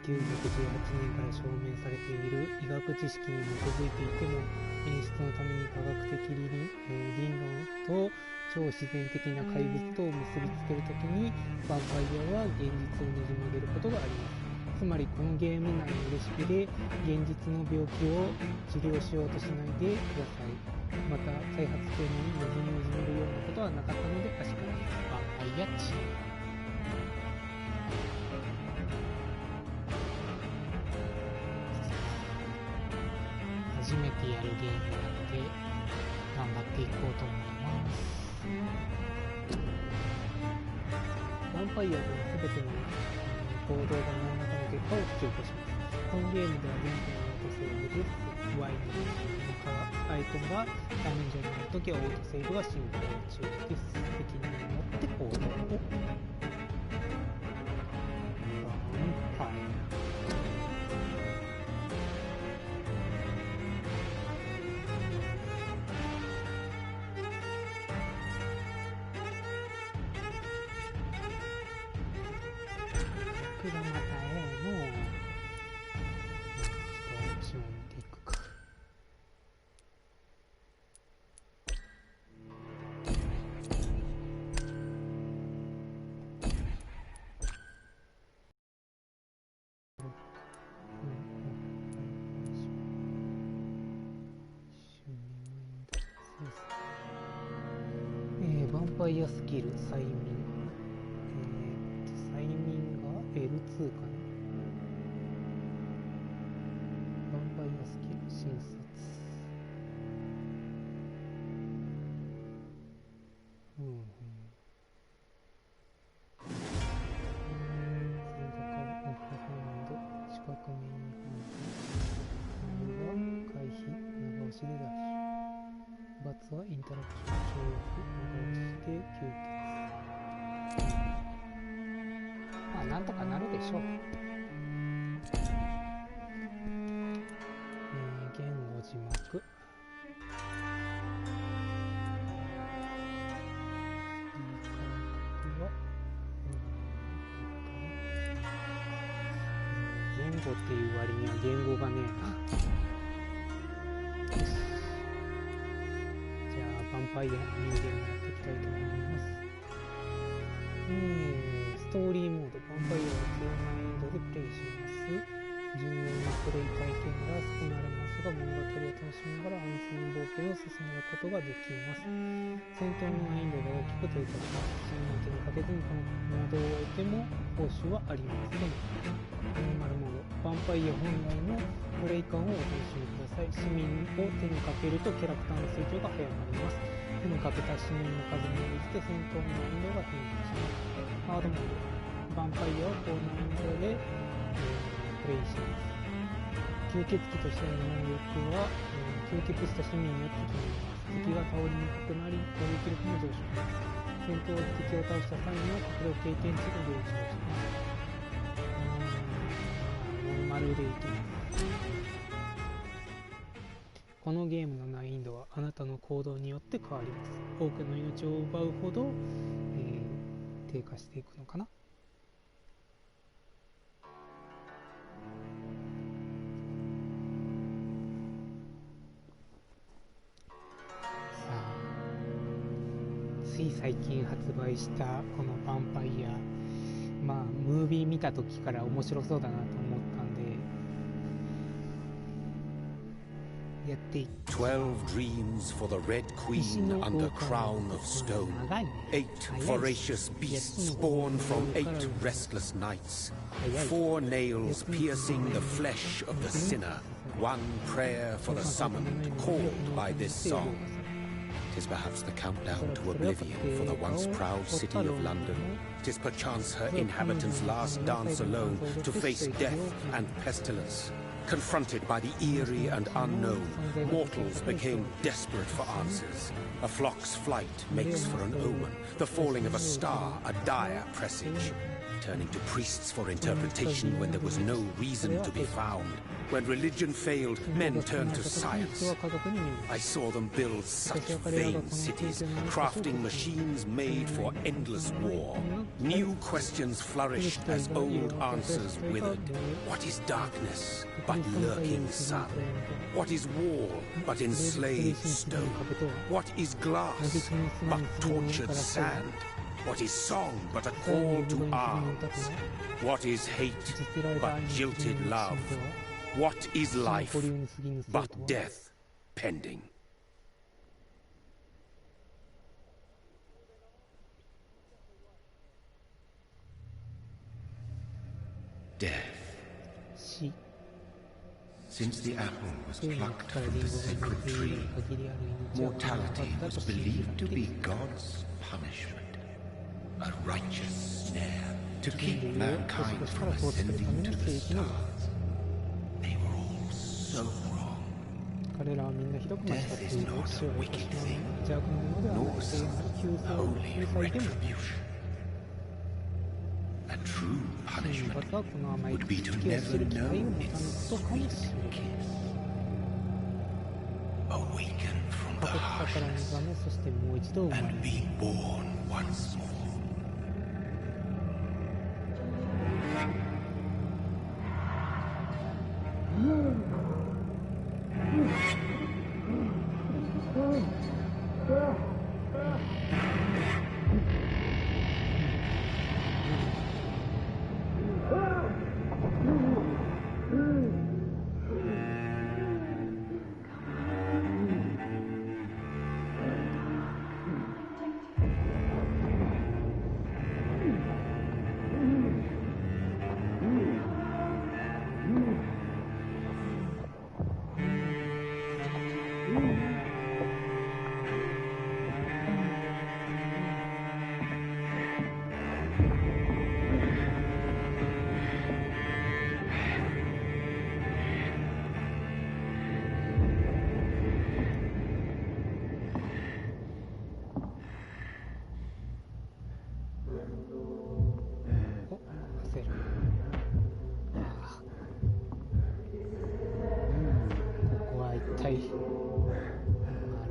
1918年から証明されている医学知識に基づいていても、演出のために科学的理論と超自然的な怪物とを結びつけるときに、ヴァンパイアは現実をねじ曲げることがあります。つまりこのゲーム内のレシピで現実の病気を治療しようとしないでください。また開発中にねじねじめるようなことはなかったので確かにヴァンパイアチーム。初めてやるゲームなので頑張っていこうと思います。ヴァンパイアでは全ての行動が何らかの結果を引き起こします。このゲームでは現在のオートセーブです。Y のアイコンが画面上にあるときはオートセーブが進行中です。責任を持って行動を。僕がまたのちょっとオプションを見ていくか。ヴァンパイアスキル催眠、催眠が L2 かな。ヴァンパイアスキル診察、性格オフハンド、視覚メインハンド、回避、長押しでダッシュ、罰はインタラクション、跳躍、長押しで吸血。まあなんとかなるでしょう。言語字幕、言語っていう割には言語がねえな。よし、じゃあヴァンパイア人間をやっていきたいと思います。ストーリーモード、ヴァンパイアは低難易度でプレイします。重要なプレイ体験が少なりますが、物語を楽しみながら安全冒険を進めることができます。戦闘の難易度が大きく低下します。死ぬまでにかけずにこのモードを終えても報酬はありません。ノーマルモード、ヴァンパイア本来のプレイ感をお楽しみください。市民を手にかけるとキャラクターの成長が早まります。手にかけた市民の数に応じて戦闘の難易度が変化します。ハードモード、ヴァンパイアは高難易度で、プレイします。吸血鬼としての能力は、吸血した市民によって決まります。敵が倒れにくくなり攻撃力も上昇します。戦闘で敵を倒した際には格闘経験値が上昇します。ノーマルでいきます。このゲームの難易度はあなたの行動によって変わります。多くの命を奪うほど、低下していくのかな。つい最近発売したこのヴァンパイア、まあムービー見た時から面白そうだなと思ったんでやっていって。12 dreams for the Red Queen under crown of stone. 8 voracious beasts born from 8 restless nights. 4 nails piercing the flesh of the sinner. 1 prayer for the summoned called by this song.'Tis perhaps the countdown to oblivion for the once proud city of London. 'Tis perchance her inhabitants' last dance alone to face death and pestilence. Confronted by the eerie and unknown, mortals became desperate for answers. A flock's flight makes for an omen, the falling of a star a dire presage. turning to priests for interpretation when there was no reason to be found. When religion failed, men turned to science. I saw them build such vain cities, crafting machines made for endless war. New questions flourished as old answers withered. What is darkness but lurking sun? What is wall but enslaved stone? What is glass but tortured sand? What is song but a call to arms? What is hate but jilted love? What is life but death pending? Death. Since the apple was plucked from the sacred tree, mortality was believed to be God's punishment, a righteous snare to keep mankind from ascending to the stars. They were all so wrong. Death is not a wicked thing, nor some holy retribution. A true punishment would be to never know its sweet kiss. Awaken from the harshness and be born once more.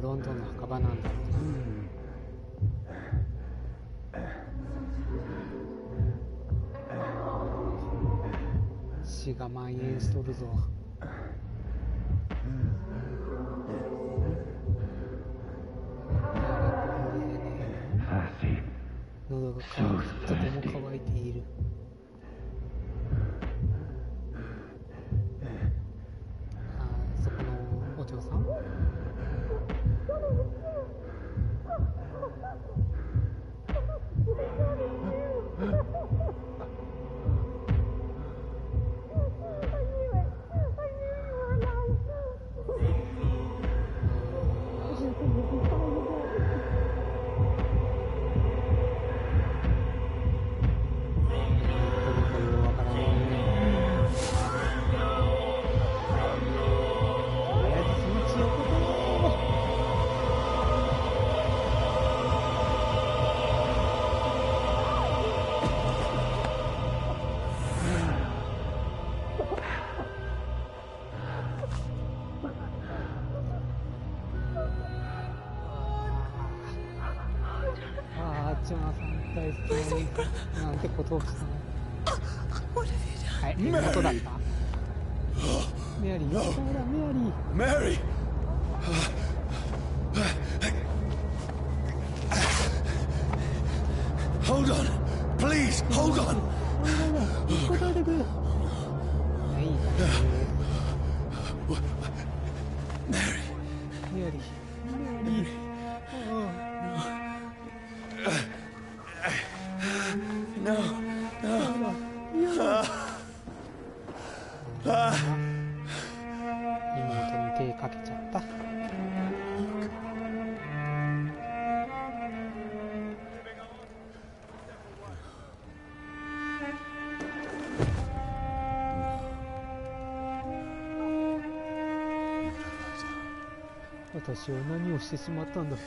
ロンドンの墓場なんだろうな。死が蔓延しとるぞ。喉がとても乾いている。そこのお嬢さん？ジョナさん大好きなになんてことをしたの。はい、妹だった。メアリー、メアリー。メアリー。Hold on, please, hold on. 答えてくれ。はい。メアリー。メアリー。No, no. 妹に手かけちゃった。私は何をしてしまったんだ。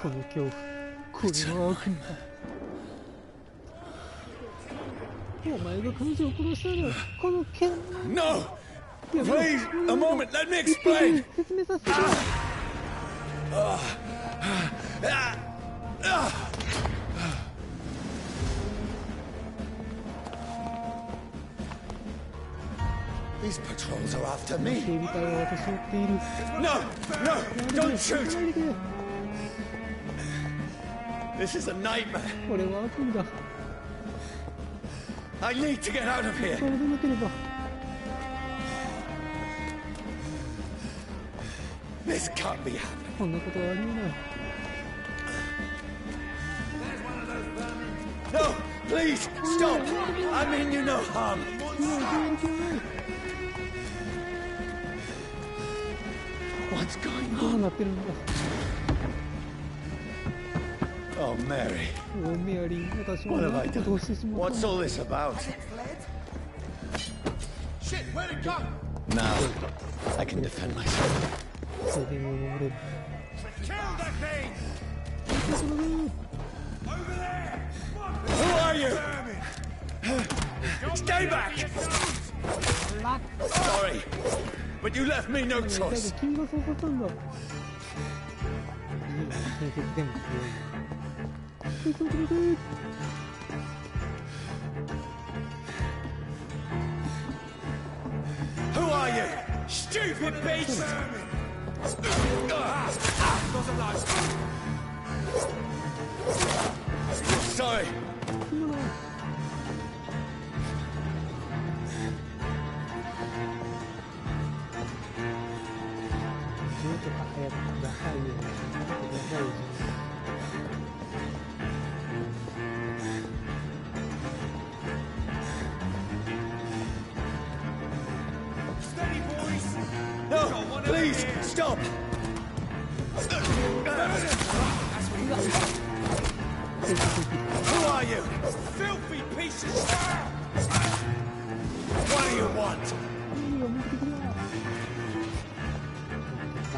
この恐怖、これは悪夢だ。お前が彼女を殺したらこの剣 No! Please, a moment, let me explain! 説明させて These patrols are after me. 警備隊は私を追っている No! No! Don't shoot! やめて This is a nightmare. これは悪夢だ I need to get out of そ here. れでなければ This can't be happening. こんなことはありえない No! Please, stop! I mean you no harm. 今は全然ない What's going どう on? なってるんだ Oh, Mary. おメアリー私は What have 何 I てことをしてしまった What's all this about? Shit, where'd it go? Now, I can defend myself. それでも守れる Kill that thing! Over there! Who are you? Stay back! Sorry, but you left me no だけ choice. ど君がそうさせたんだいい献血でも強いちょっと待って Who are you? Stupid beast! Sorry. 今のは銃とか早くくださいよくださいよ Steady, boys! No, please, stop! Who are you? Filthy piece of shit! What do you want? いいよ見てくれな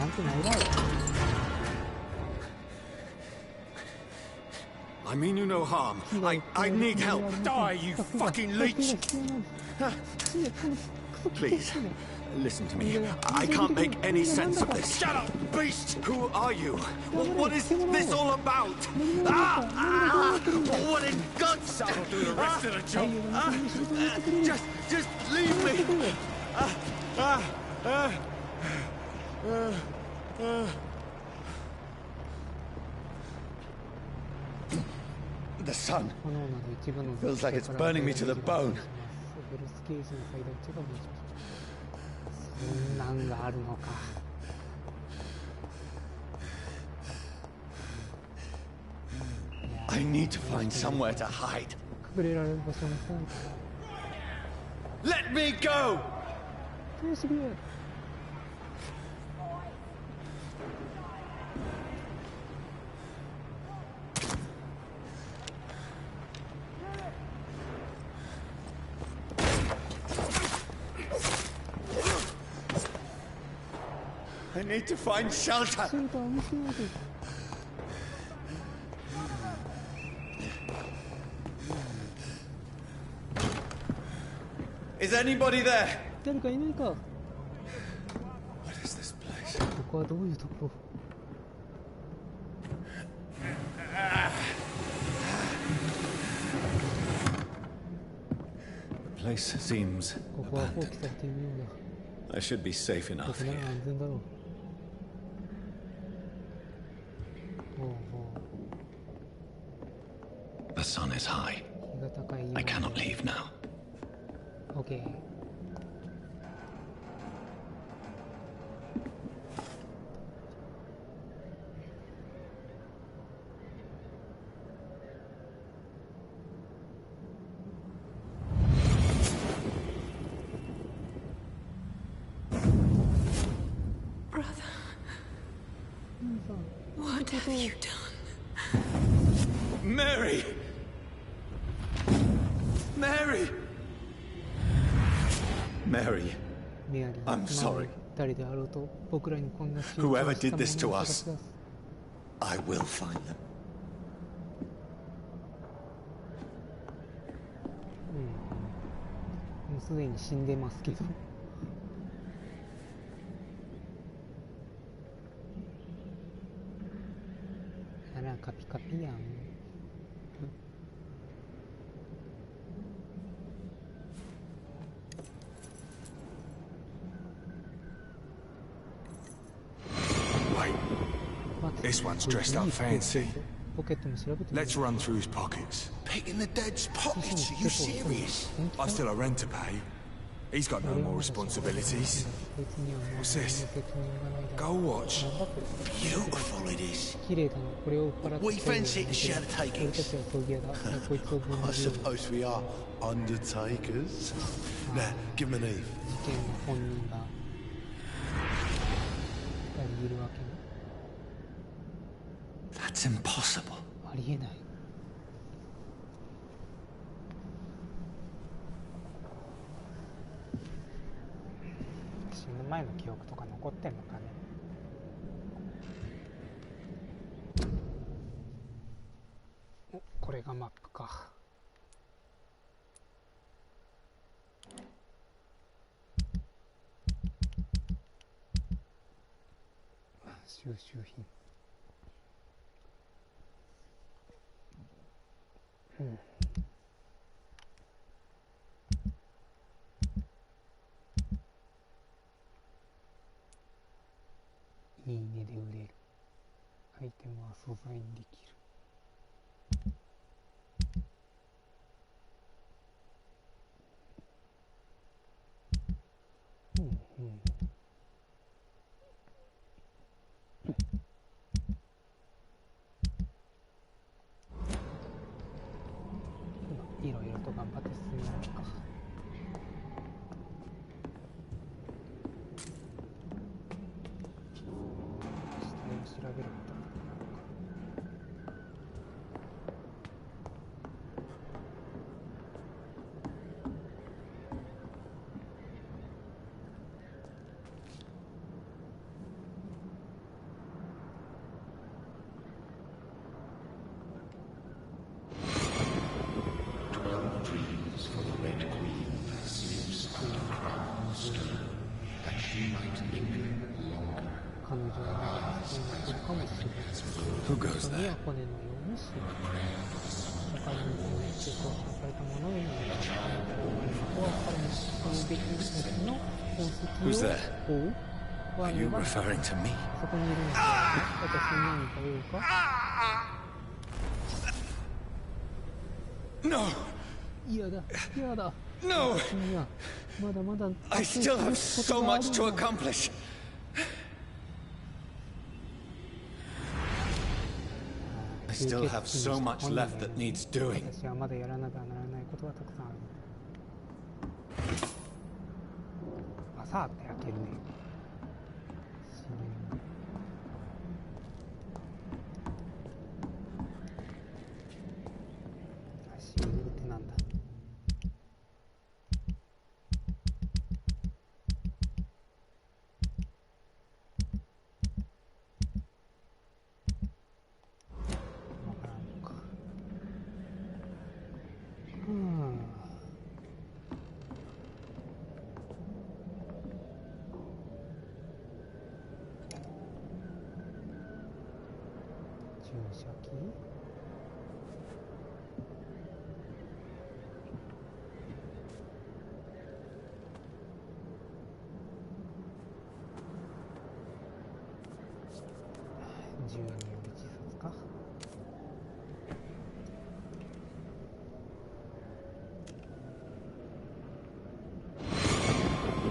んてないだろ I mean you no harm. I need help. Die, you fucking leech! Please, listen to me. I can't make any sense of this. Shut up, beast! Who are you? What is this all about? What in God's That'll do the rest of the job. Just leave me. The sun. 炎など一部の Feels like it's burning me to the bone. ベルスケージの最大値が持ちそんなんがあるのか I need to find somewhere to hide. 隠れられる場所にさ Let me go! どうしてくれ I need to find shelter. シェルターを見つけないと Is anybody there? 誰かいないか What is this place? ここはどういうところ The place seems ここは放棄 abandoned. されているよう I should be safe だ enough ここな here. ら安全だろうほうほ The sun is high. う日が高い I cannot leave now. オッケー What have you done? Mary! Mary! Mary, メアリー I'm sorry. 誰であろうと僕らにこんな仕打ち Whoever をした did this to 者を us. 探し出す I will find them. うんうすでに死んでますけど。あらカピカピやん。This one's dressed up fancy. ポケットも調べてみる。 Let's run through his pockets. Picking the dead's pockets? Are you serious? I still have rent to pay. He's got no more responsibilities. What's this? Gold watch. Beautiful it is. 綺麗だな。これを売っ払って We fancy it to share the 俺た takings. ちは葬儀屋だ。こいつを分 I 離する。 suppose we are undertakers. Now, give him an Eve. 事件の本人が2人いるわけね。 That's impossible. ありえない。死ぬ前の記憶とか残ってんのかね。お、これがマップか。収集品。いいねで売れる。アイテムは素材にできる。いろいろと頑張って進めるのか。死体を調べることが。彼女はそうなってるかもしれない。 Who goes 骨 there? や骨のようにし、他にも成長されたものを見る。ここは彼のそのべき時の痕 Who's 跡を there? 追う。 Are you referring to me? そこにいるのか。私に何か言うか。 No! 嫌だ、嫌だ。 No! 君はまだまだ I still have so much to accomplish. I still have so much left that needs doing. 私はまだやらなきゃならないことがたくさんある。バサーって開けるね。シーリングってなんだ。わからんのか。注射器。銃による自殺か。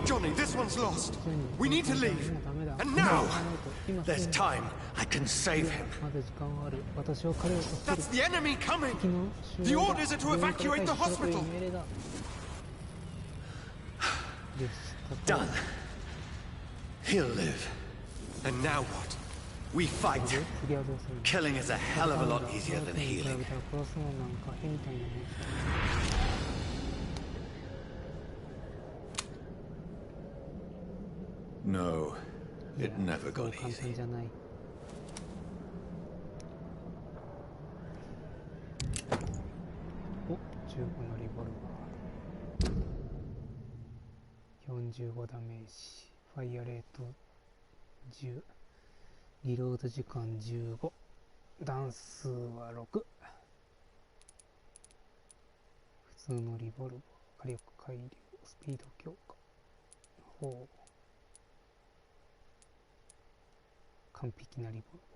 Johnny, this one's lost. We need to leave. And now! There's time. I can save him. まだ時間はある。私は彼を助ける。 That's the enemy coming! 敵の襲 The 撃だ。 orders are to evacuate the 病院から退避しろという hospital. 命令だ。よし、 Done. He'll live. And now what? We fight. 次はどうするの？ Killing is a hell of a lot easier than 比べ healing. たら殺すのなんか変みたいなもん。 No, いや it never そう got 簡単 easy. じゃない。お、中古のリボルバー。15ダメージ、ファイアレート10、リロード時間15、弾数は6、普通のリボルバー、火力改良、スピード強化、ほう、完璧なリボルバー。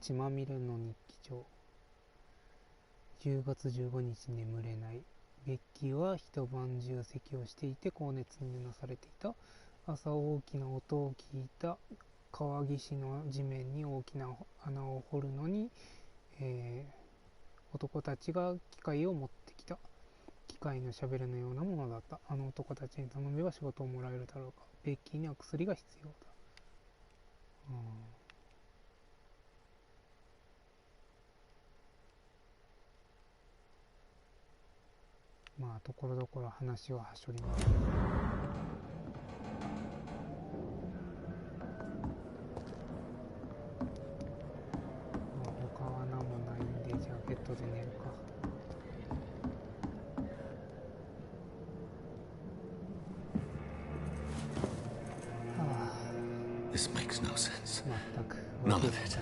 血まみれの日記帳。10月15日眠れない。ベッキーは一晩中咳をしていて高熱にうなされていた。朝大きな音を聞いた。川岸の地面に大きな穴を掘るのに、男たちが機械を持ってきた。機械のシャベルのようなものだった。あの男たちに頼めば仕事をもらえるだろうか。ベッキーには薬が必要だ。まあところどころ話ははしょります。他は何もないんで、じゃあベッドで寝るか。This makes no sense. 全く None of it.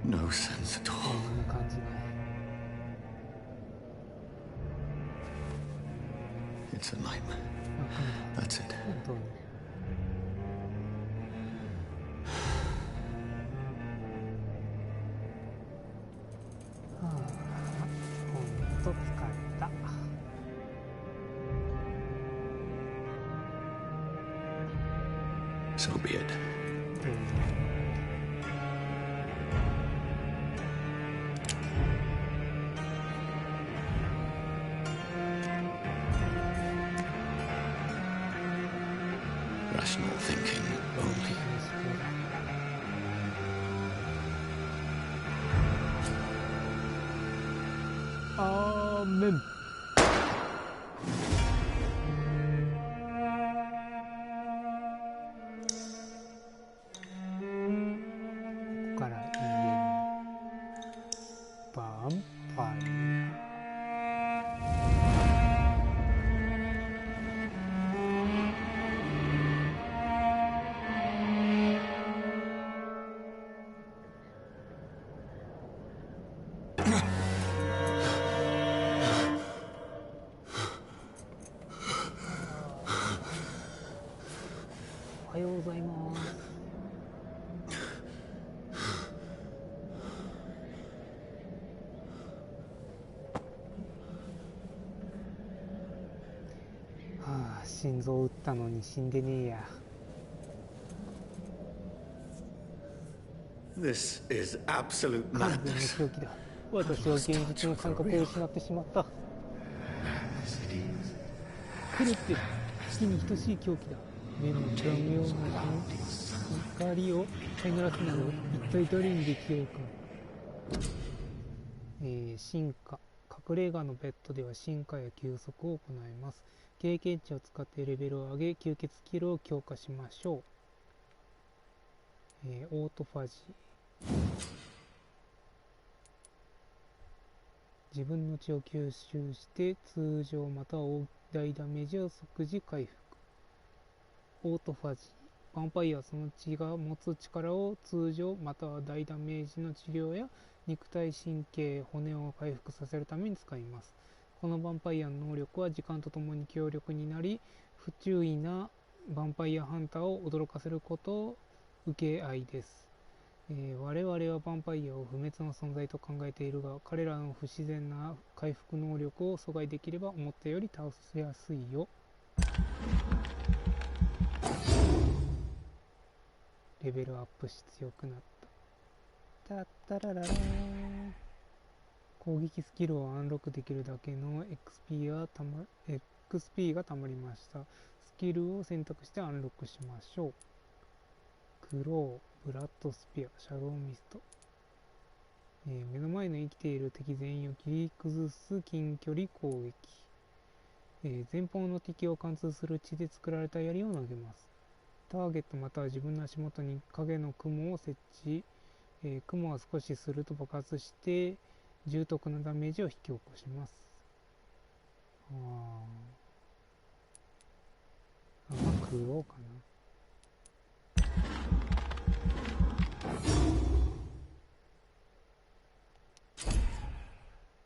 No sense at all. 何も感じない。It's a nightmare. That's it. 本当に。ほんと疲れた。So be it. Rational thinking only. Amen. おはようございます。はあ、心臓打ったのに死んでねえや。This is absolute 完全 madness. の狂気だ。私は現実の感覚を失ってしまった。狂って死に等しい狂気だ。目のダメをな光を飼いならすなど一体誰にできようか。進化。隠れ家のベッドでは進化や休息を行います。経験値を使ってレベルを上げ、吸血スキルを強化しましょう。オートファジー。自分の血を吸収して通常または大ダメージを即時回復。オートファジー。ヴァンパイアはその血が持つ力を通常または大ダメージの治療や肉体神経骨を回復させるために使います。このヴァンパイアの能力は時間とともに強力になり、不注意なヴァンパイアハンターを驚かせることを受け合いです。我々はヴァンパイアを不滅の存在と考えているが、彼らの不自然な回復能力を阻害できれば思ったより倒しやすいよ。レベルアップし強くなった。タッタラララー。攻撃スキルをアンロックできるだけの XP がたまりました。スキルを選択してアンロックしましょう。グロー、ブラッドスピア、シャドウミスト。目の前の生きている敵全員を切り崩す近距離攻撃。前方の敵を貫通する血で作られた槍を投げます。ターゲットまたは自分の足元に影の雲を設置。雲は少しすると爆発して重篤なダメージを引き起こします。食おうかな。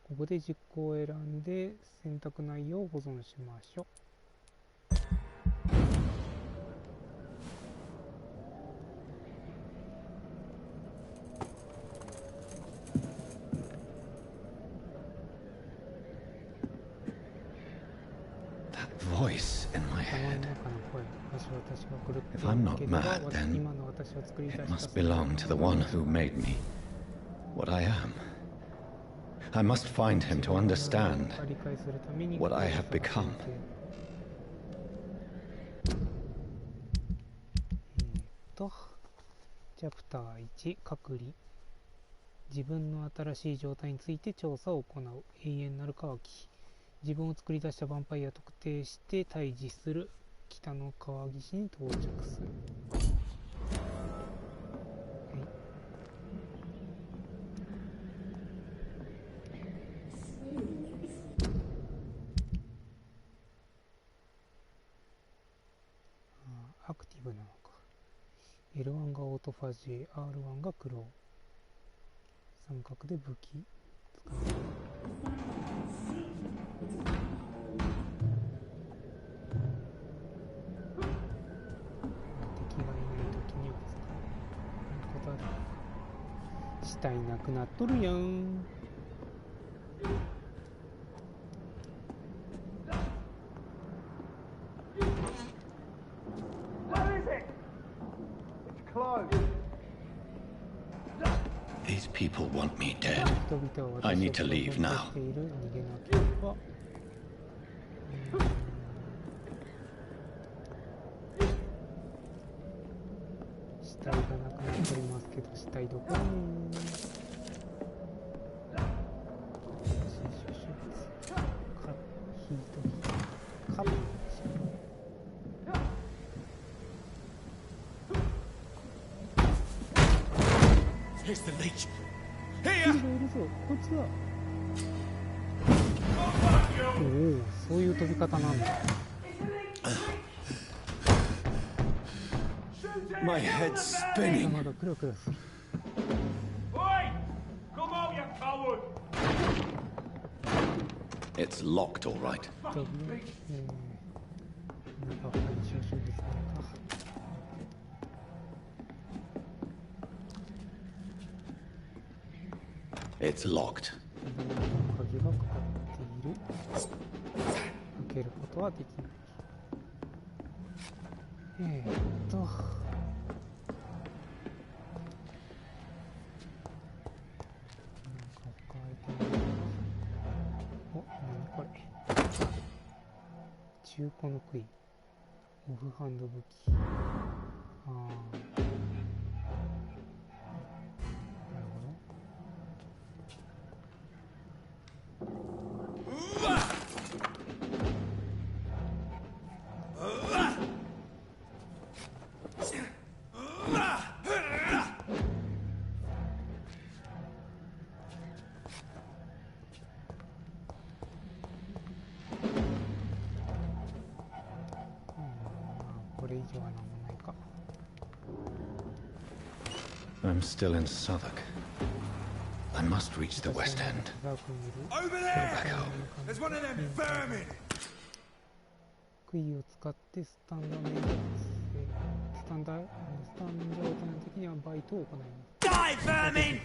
ここで実行を選んで選択内容を保存しましょう。Voice in my head. If I'm not mad, then it must belong to the one who made me what I am. I must find him to understand what I have become. チャプター1、隔離。自分の新しい状態について調査を行う。永遠なる渇き。自分を作り出したヴァンパイアを特定して退治する。北の川岸に到着する。アクティブなのか。L1 がオートファジー、R1 がクロー。三角で武器使う。死体なくなっとるやん。These people want me dead. I need to leave now. 死体がなくなっておりますけど、死体どこにカップ Here's the leech. Here! こいつだ。おお、そういう飛び方なんだ。My head's spinning. まだクラクラする。Oi! Come on, you coward! It's locked, all right. なんか他に少々ですか。It's locked. 鍵がかかっている。開けることはできない。なんか他アイテム。お、何これ。中古の杭。オフハンド武器。I'm still in Southwark. I must reach the West End. Over there! There's one of them vermin! 杭を使ってスタンダーメイドスタンダー状態の時にはバイトを行います。Die, vermin!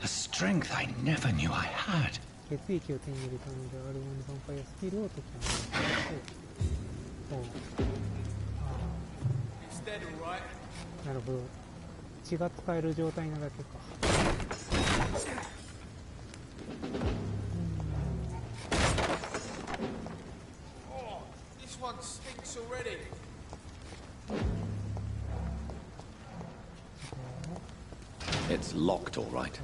A strength I never knew I had. 血液を手に入れたので R1 のヴァンパイアスキルを解き放ちます。なるほど。血が使える状態なだけか。one stinks already. It's locked, all right.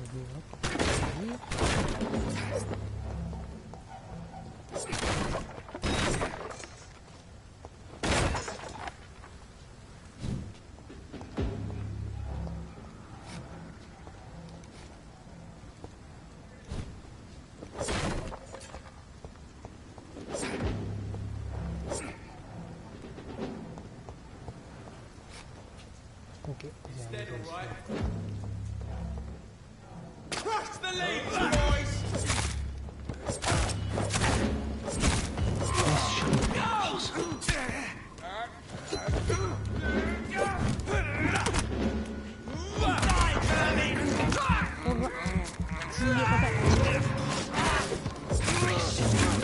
Dead, all right. Crush the leaves, boys!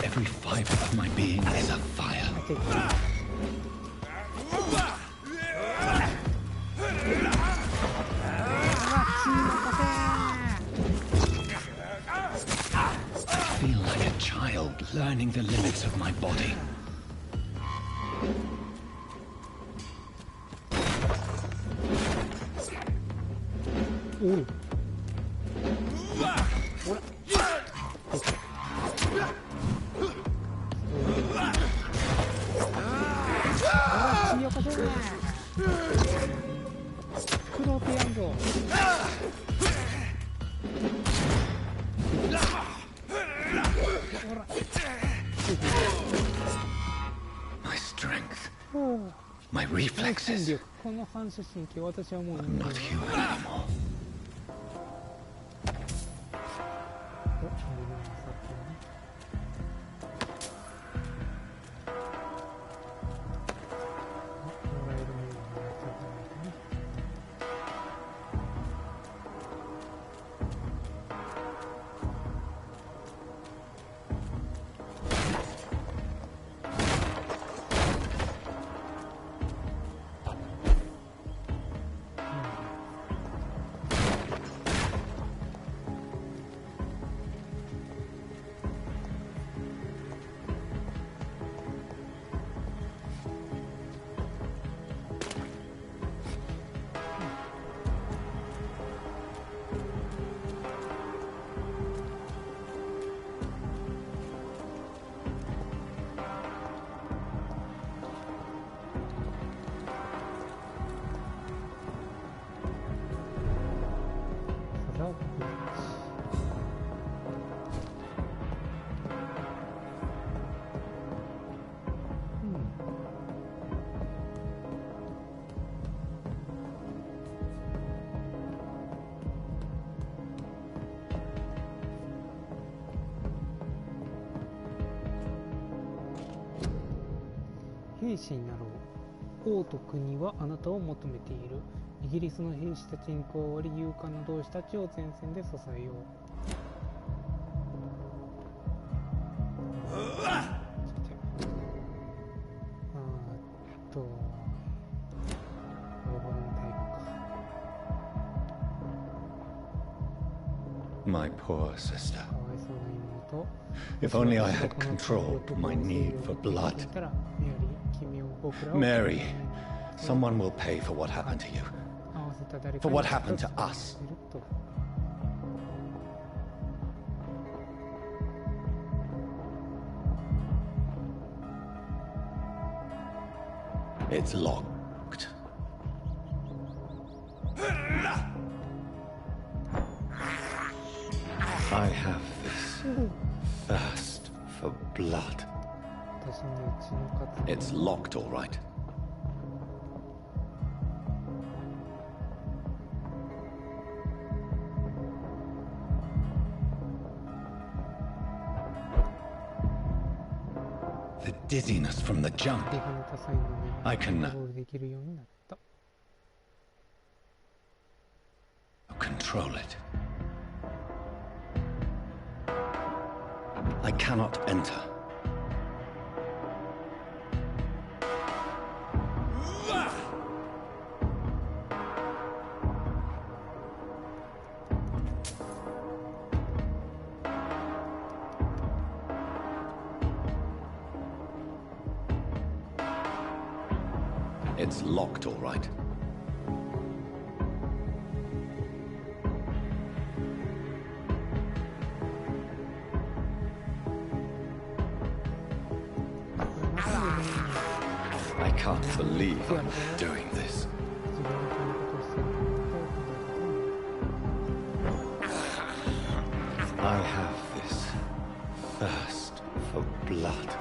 Every fiber of my being is afire. I feel like a child learning the limits of my body. Ooh. My strength, my reflexes. この反射神経、私はもう I'm not human anymore. 兵士になろう。王と国はあなたを求めている。イギリスの兵士たちに加わり勇敢な同志たちを前線で支えよう。My poor sister. If only I had controlled my need for blood. Mary, someone will pay for what happened to you. For what happened to us. It's locked. I have this thirst for blood. It's locked, all right. The dizziness from the jump. I can control it. I cannot enter. It's locked, all right. I can't believe I'm doing this. I have this thirst for blood.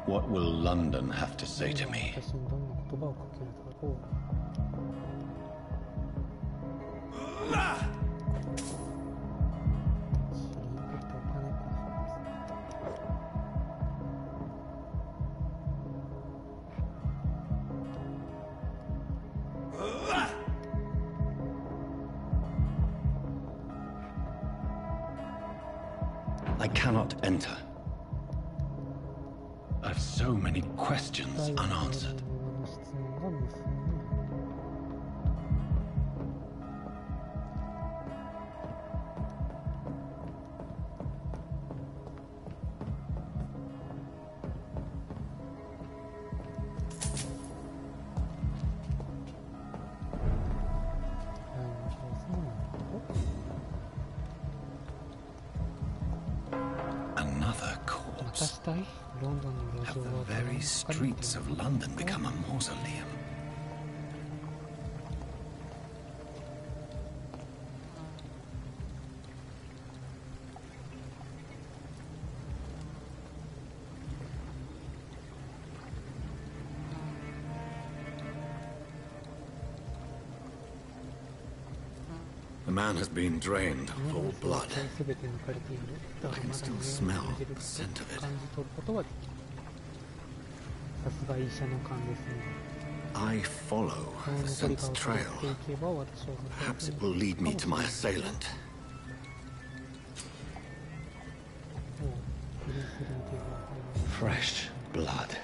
What will London have to say to me? I cannot enter. I've so many questions unanswered. Have the very streets of London become a mausoleum? The man has been drained of all blood. I can still smell the scent of it. I follow the scent's trail. Perhaps it will lead me to my assailant. Fresh blood.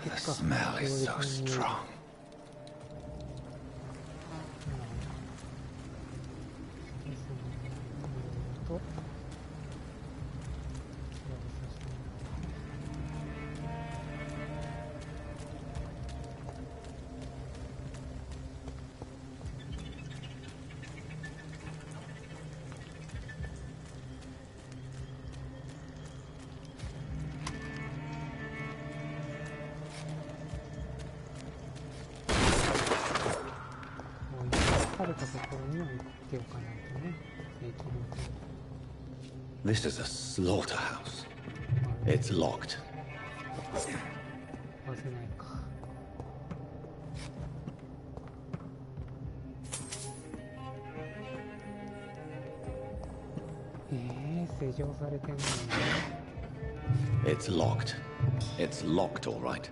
The smell is so strong. This is a slaughterhouse. It's locked. It's locked. It's locked, all right.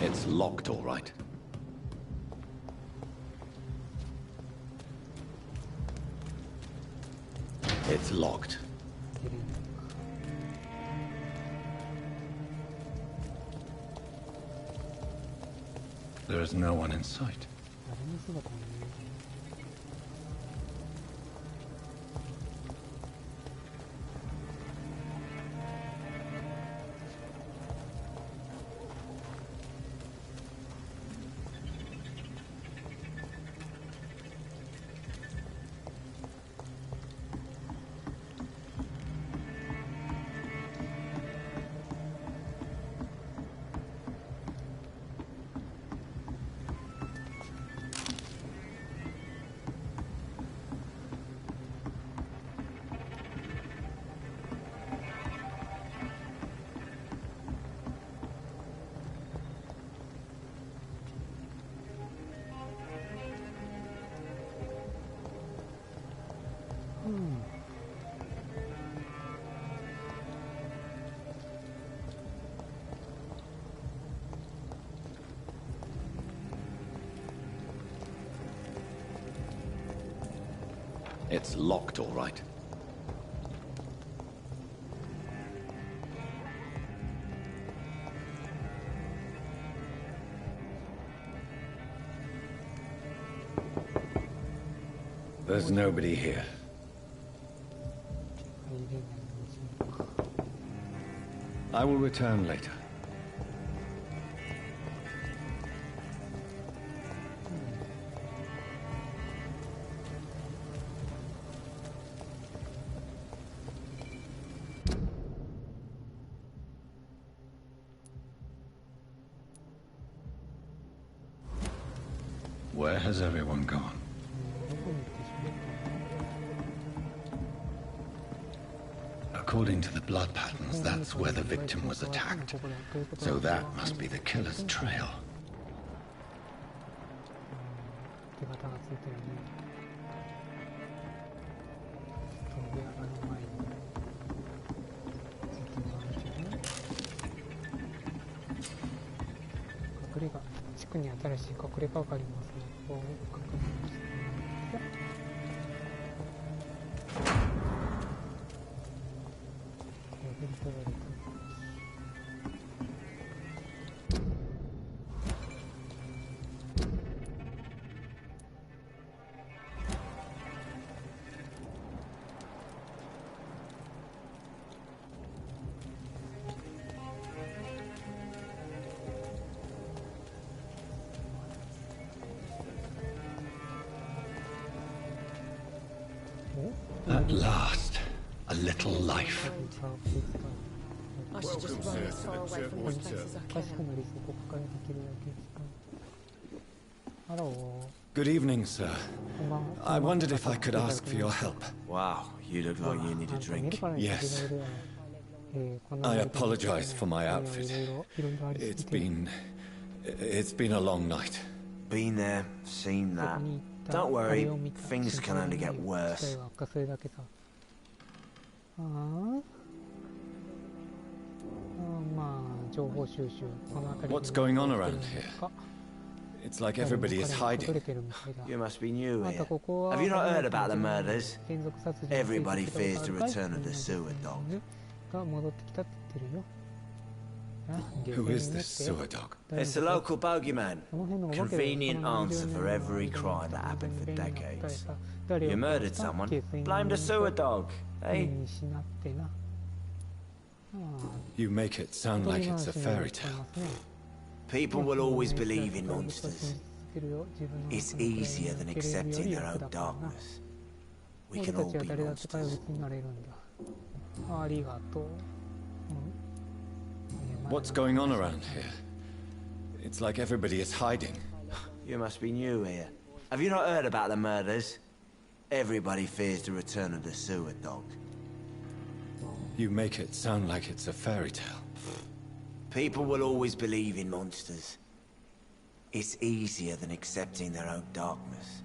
It's locked, all right. It's locked. There is no one in sight. It's locked, all right. There's nobody here. I will return later. Where has everyone gone? According to the blood patterns, that's where the victim was attacked. So that must be the killer's trail. At last, a little life. I should just run as far away from this place as I can. Good evening, sir. I wondered if I could ask for your help. Wow, you look like you need a drink. Yes. I apologize for my outfit. It's been a long night. Been there, seen that. Don't worry, things can only get worse. What's going on around here? It's like everybody is hiding. You must be new here. Have you not heard about the murders? Everybody fears the return of the sewer dog. Who is this sewer dog? It's the local bogeyman. Convenient answer for every crime that happened for decades. You murdered someone, blame the sewer dog, eh? You make it sound like it's a fairy tale. People will always believe in monsters. It's easier than accepting their own darkness. We can all be monsters. What's going on around here? It's like everybody is hiding. You must be new here. Have you not heard about the murders? Everybody fears the return of the sewer dog. You make it sound like it's a fairy tale. People will always believe in monsters. It's easier than accepting their own darkness.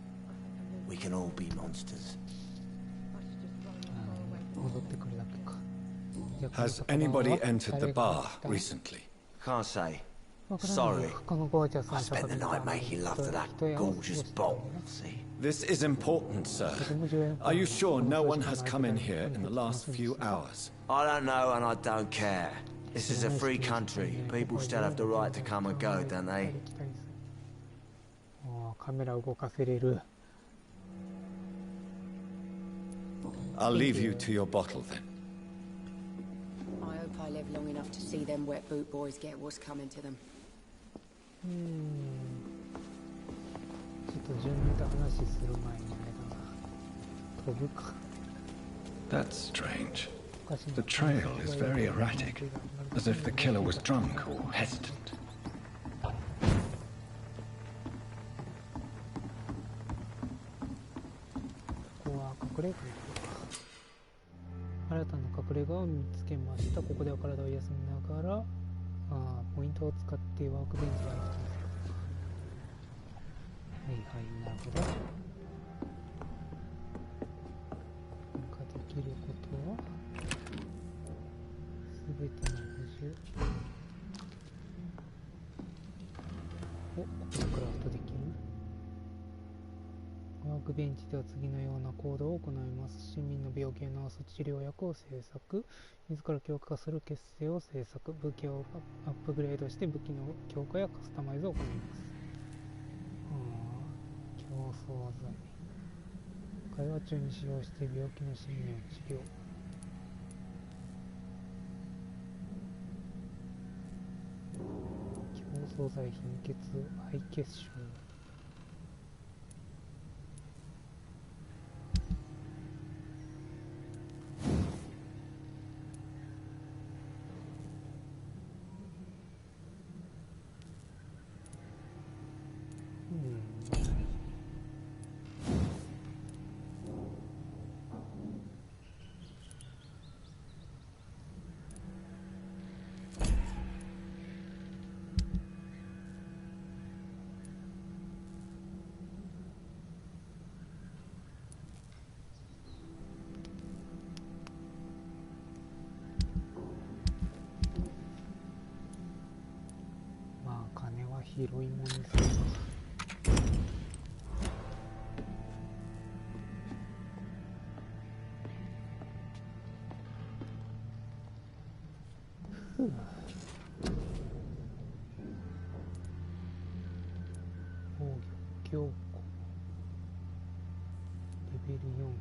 We can all be monsters. Has anybody entered the bar recently? Can't say. Sorry. I spent the night making love to that gorgeous bottle, see? This is important, sir. Are you sure no one has come in here in the last few hours? I don't know and I don't care. This is a free country. People still have the right to come and go, don't they? カメラ動かせれる。 I'll leave you to your bottle then. I hope I live long enough to see them wet boot boys get what's coming to them. ちょっと順番で話する前にあれだな。飛ぶか。 That's strange. The trail is very erratic, as if the killer was drunk or hesitant. ここは隠れ家。新たな隠れ家を見つけました。ここでは体を休みながら、ポイントを使ってワークベンチができてます。はいはい、なるほど。なんかできることはすべての補充。お、ここでクラフトできる。ワークベンチでは次のような行動を行います。市民の病気を治す治療薬を製作、自ら強化する血清を製作、武器をアップグレードして武器の強化やカスタマイズを行います。競争剤。会話中に使用して病気の市民を治療。競争剤、貧血、肺血腫。広いものにするか。防御強固レベル4筆。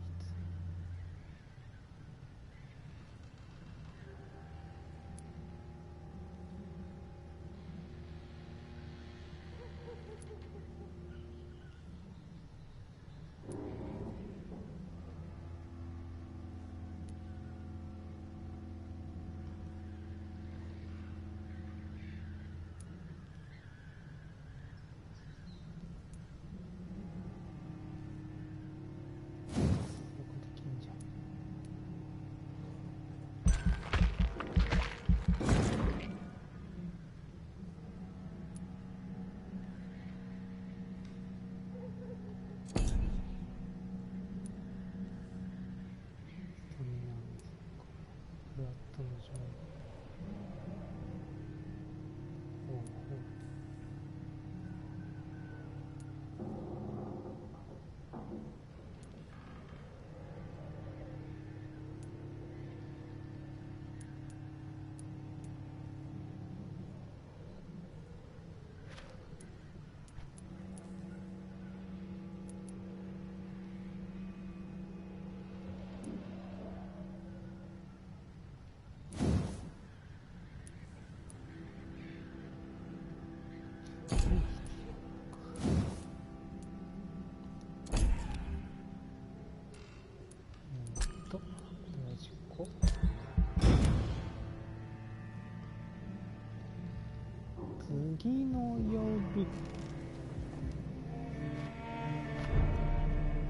次の夜。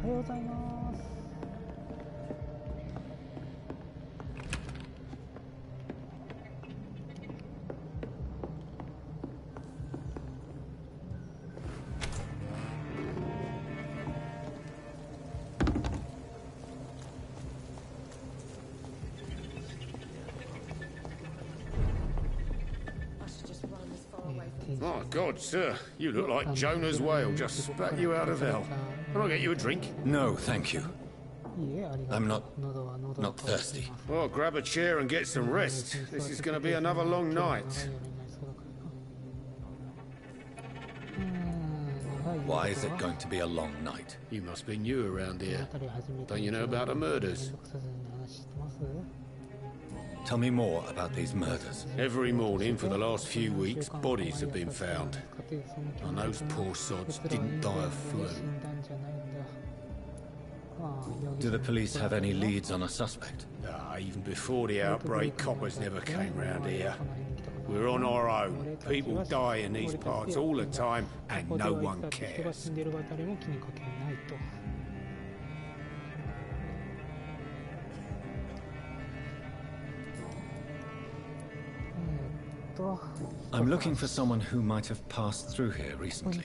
おはようございます。My God, sir, you look like Jonah's whale just spat you out of hell. Can I get you a drink? No, thank you. I'm not thirsty. Well, grab a chair and get some rest. This is going to be another long night. Why is it going to be a long night? You must be new around here. Don't you know about the murders? Tell me more about these murders. Every morning for the last few weeks, bodies have been found. And those poor sods didn't die of flu. Do the police have any leads on a suspect? Even before the outbreak, coppers never came round here. We're on our own. People die in these parts all the time, and no one cares. I'm looking for someone who might have passed through here recently.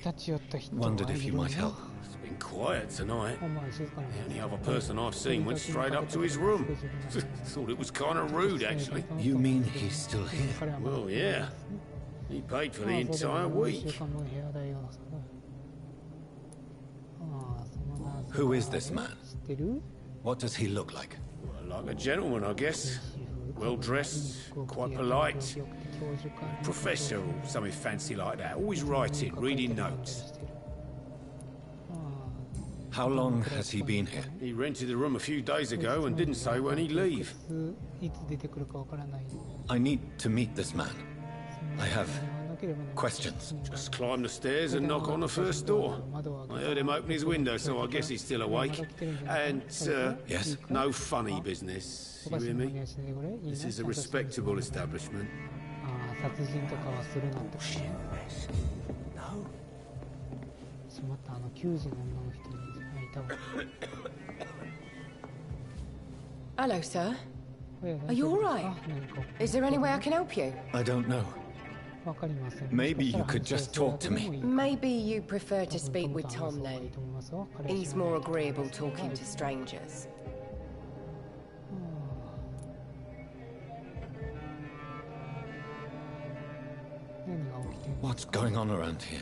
Wondered if you might help. It's been quiet tonight. The only other person I've seen went straight up to his room. Thought it was kind of rude, actually. You mean he's still here? Well, yeah. He paid for the entire week. Who is this man? What does he look like? Well, like a gentleman, I guess. Well-dressed, quite polite. Professor or something fancy like that. Always writing, reading notes. How long has he been here? He rented the room a few days ago and didn't say when he'd leave. I need to meet this man. I have questions. Just climb the stairs and knock on the first door. I heard him open his window, so I guess he's still awake. And, yes? No funny business. You hear me? This is a respectable establishment. Hello, sir. Are you all right? Is there any way I can help you? I don't know. Maybe you could just talk to me. Maybe you prefer to speak with Tom then. He's more agreeable talking to strangers. What's going on around here?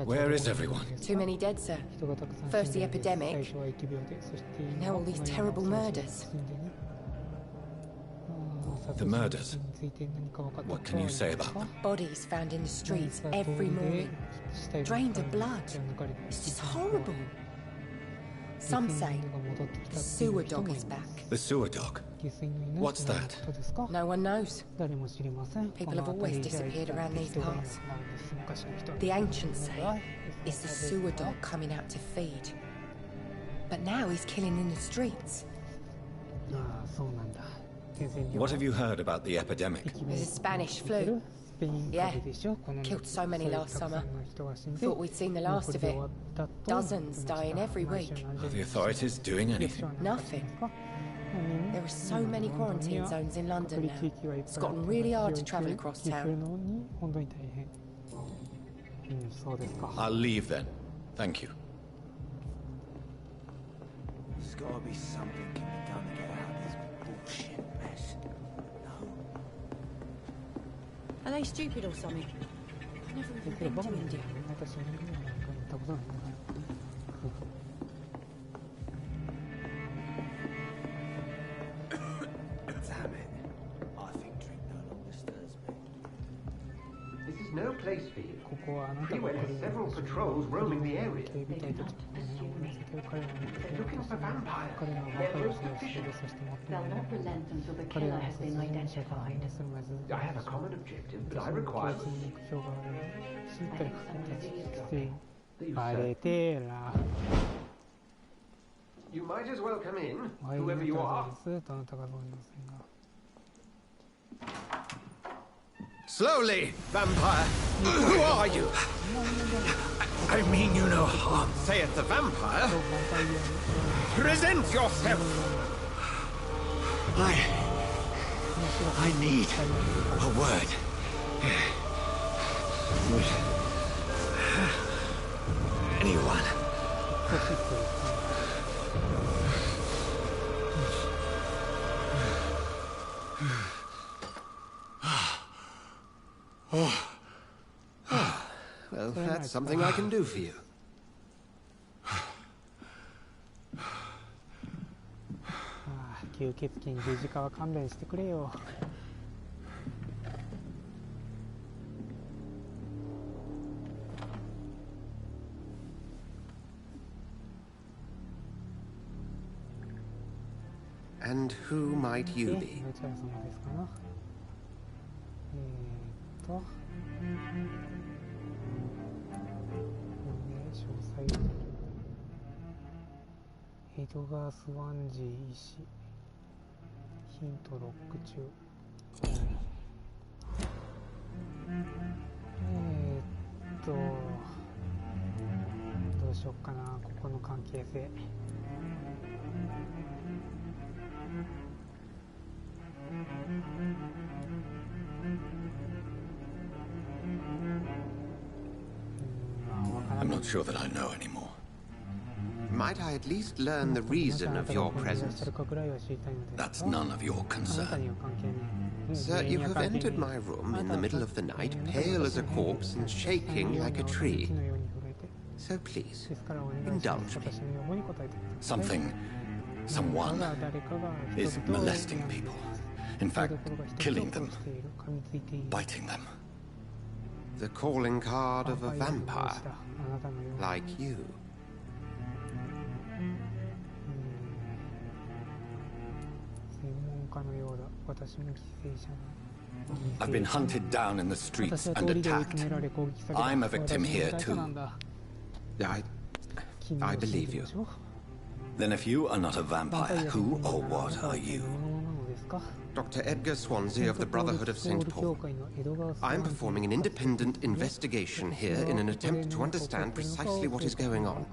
Where is everyone? Too many dead, sir. First the epidemic, now all these terrible murders. The murders? What can you say about them? Bodies found in the streets every morning, drained of blood. It's just horrible. Some say the sewer dog is back. The sewer dog? What's that? No one knows. People have always disappeared around these parts. The ancients say it's the sewer dog coming out to feed. But now he's killing in the streets. What have you heard about the epidemic? There's a Spanish flu. Yeah, killed so many last summer. Thought we'd seen the last of it. Dozens dying every week. Are the authorities doing anything? Nothing. There are so many quarantine zones in London now. It's gotten really hard to travel across town. I'll leave then. Thank you. There's gotta be something can be done to get out of this bullshit mess. No. Are they stupid or something? I've never even been to India. Damn it. I think drink no longer stirs me. This is no place for you. Freeway has several patrols roaming the area. They do not pursue me. They're looking for vampires. They're most efficient. They'll not relent until the killer has been identified. I have a common objective, but I require... You might as well come in, whoever you are. Slowly, vampire! Who are you? I mean you no harm, saith the vampire. Present yourself! I need a word. Anyone? Well, that's something I can do for you. And who might you be? I'm not sure that I know anymore. Might I at least learn the reason of your presence? That's none of your concern. Sir, you have entered my room in the middle of the night, pale as a corpse and shaking like a tree. So please, indulge me. Someone is molesting people. In fact, killing them, biting them. The calling card of a vampire, like you. I've been hunted down in the streets and attacked. I'm a victim here too. I believe you. Then if you are not a vampire, who or what are you? Dr. Edgar Swansea of the Brotherhood of St. Paul. I'm performing an independent investigation here in an attempt to understand precisely what is going on.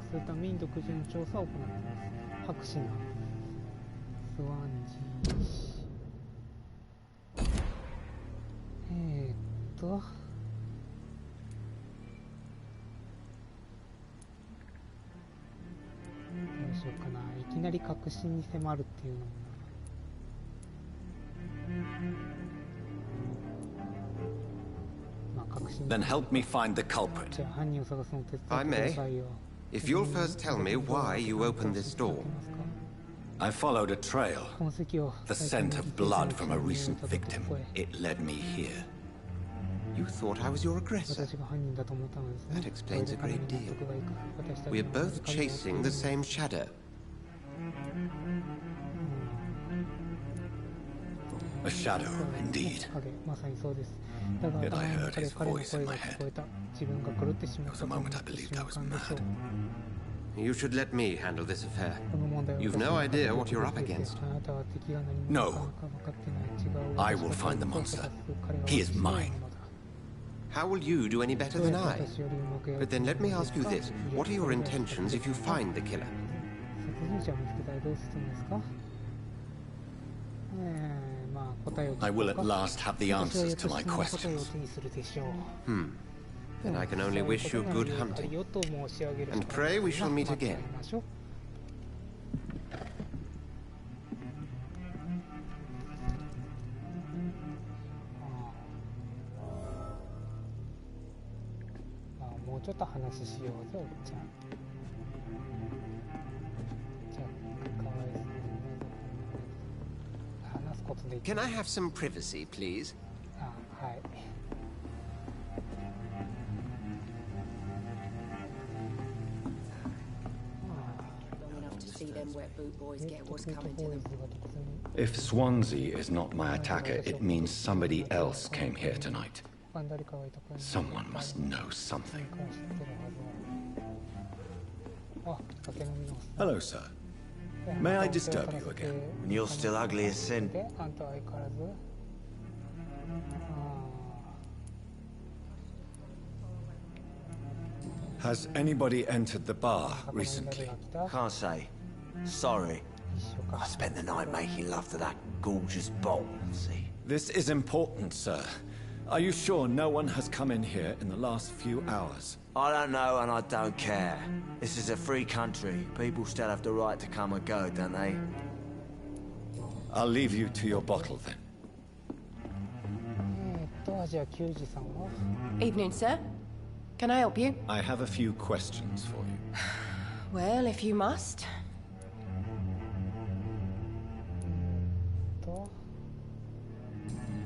Then help me find the culprit. I may, if you'll first tell me why you opened this door. I followed a trail, the scent of blood from a recent victim. It led me here. You thought I was your aggressor. That explains a great deal. We are both chasing the same shadow. A shadow, indeed. Yet I heard his voice in my head. There was a moment I believed I was mad. You should let me handle this affair. You've no idea what you're up against. No. I will find the monster. He is mine. How will you do any better than I? But then let me ask you this. What are your intentions if you find the killer? I will at last have the answers to my questions. Then I can only wish you good hunting. And pray we shall meet again. Can I have some privacy, please? If Swansea is not my attacker, it means somebody else came here tonight. Someone must know something. Hello, sir. May I disturb you again? You're still ugly as sin. Has anybody entered the bar recently? Can't say. Sorry. I spent the night making love to that gorgeous bottle, see? This is important, sir. Are you sure no one has come in here in the last few hours? I don't know and I don't care. This is a free country. People still have the right to come and go, don't they? I'll leave you to your bottle then. Evening, sir. Can I help you? I have a few questions for you. Well, if you must.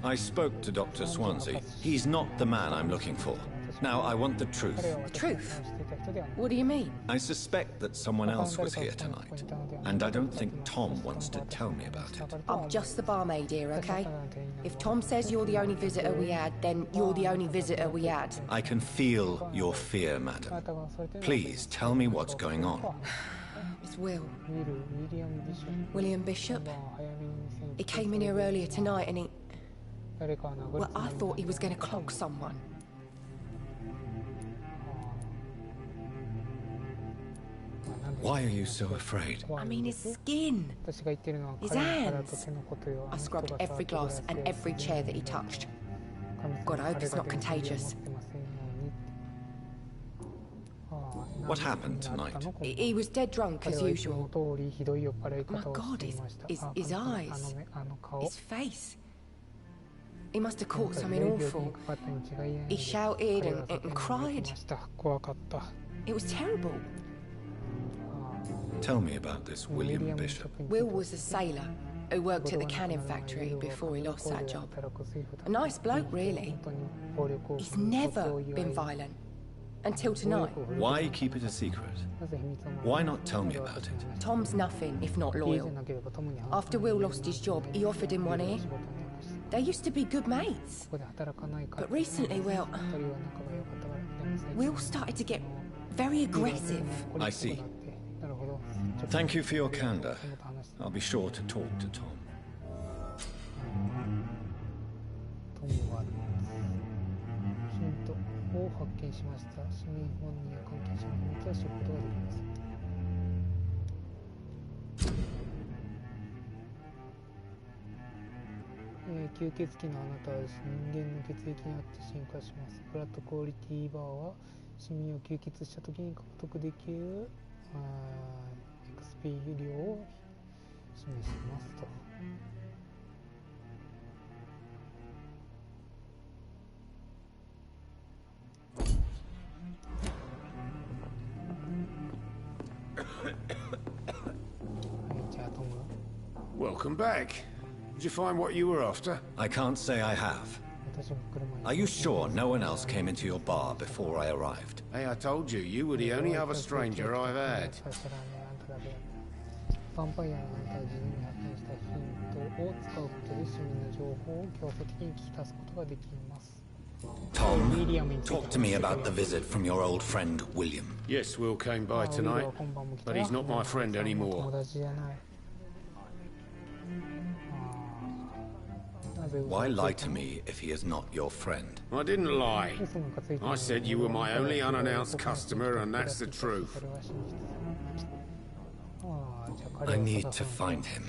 I spoke to Dr. Swansea. He's not the man I'm looking for. Now, I want the truth. The truth? What do you mean? I suspect that someone else was here tonight, and I don't think Tom wants to tell me about it. I'm just the barmaid here, okay? If Tom says you're the only visitor we had, then you're the only visitor we had. I can feel your fear, madam. Please tell me what's going on. It's Will. William Bishop. He came in here earlier tonight and he... Well, I thought he was going to clog someone. Why are you so afraid? I mean, his skin, his hands. I scrubbed every glass and every chair that he touched. God, I hope it's not contagious. What happened tonight? He was dead drunk as usual. My God, his eyes, his face. He must have caught something awful. He shouted and cried. It was terrible. Tell me about this William Bishop. Will was a sailor who worked at the canning factory before he lost that job. A nice bloke, really. He's never been violent. Until tonight. Why keep it a secret? Why not tell me about it? Tom's nothing if not loyal. After Will lost his job, he offered him one ear. They used to be good mates. But recently, well, Will started to get very aggressive. I see. Thank you for your candor. I'll be sure to talk to Tom.「吸血鬼のあなたは人間の血液にあって進化します」「ブラッドクオリティバーは市民を吸血した時に獲得できるXP 量を示します」と。Welcome back. Did you find what you were after? I can't say I have. Are you sure no one else came into your bar before I arrived? Hey, I told you, you were the only other stranger I've had. ヴァンパイアのあなたは事前に発見したヒントを使うことで市民の情報を強制的に聞き出すことができます。 Tom, talk to me about the visit from your old friend William. Yes, Will came by tonight, but he's not my friend anymore. Why lie to me if he is not your friend? I didn't lie. I said you were my only unannounced customer, and that's the truth. I need to find him.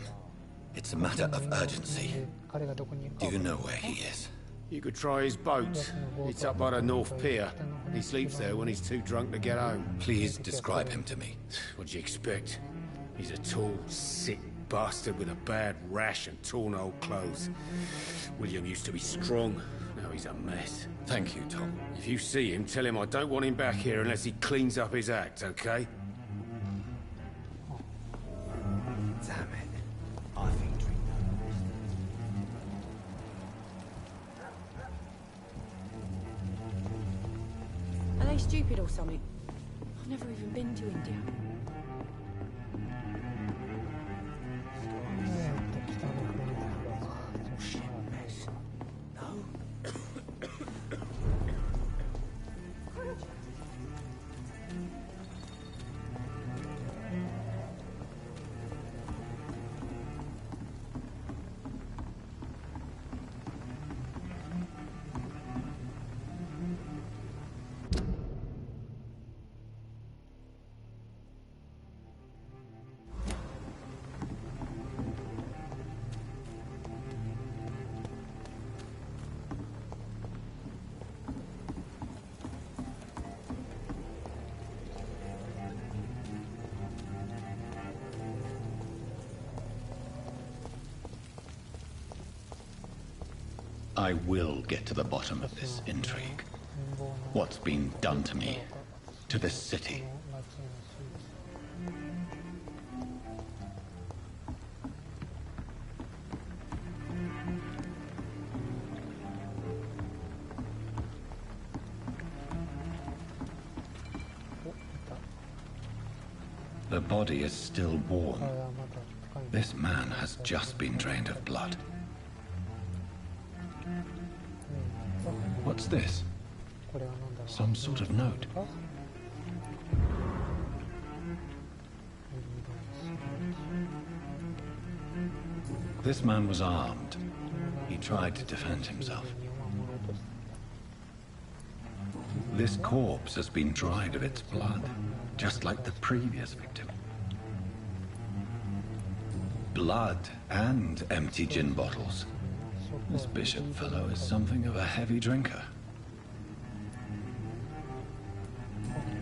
It's a matter of urgency. Do you know where he is? You could try his boat. It's up by the North Pier. He sleeps there when he's too drunk to get home. Please describe him to me. What'd you expect? He's a tall, sick bastard with a bad rash and torn old clothes. William used to be strong. Now he's a mess. Thank you, Tom. If you see him, tell him I don't want him back here unless he cleans up his act, okay? Damn it. I think drink Are they stupid or something? I've never even been to India. I will get to the bottom of this intrigue. What's been done to me, to this city? The body is still warm. This man has just been drained of blood. What's this? Some sort of note. This man was armed. He tried to defend himself. This corpse has been dried of its blood, just like the previous victim. Blood and empty gin bottles. This bishop fellow is something of a heavy drinker.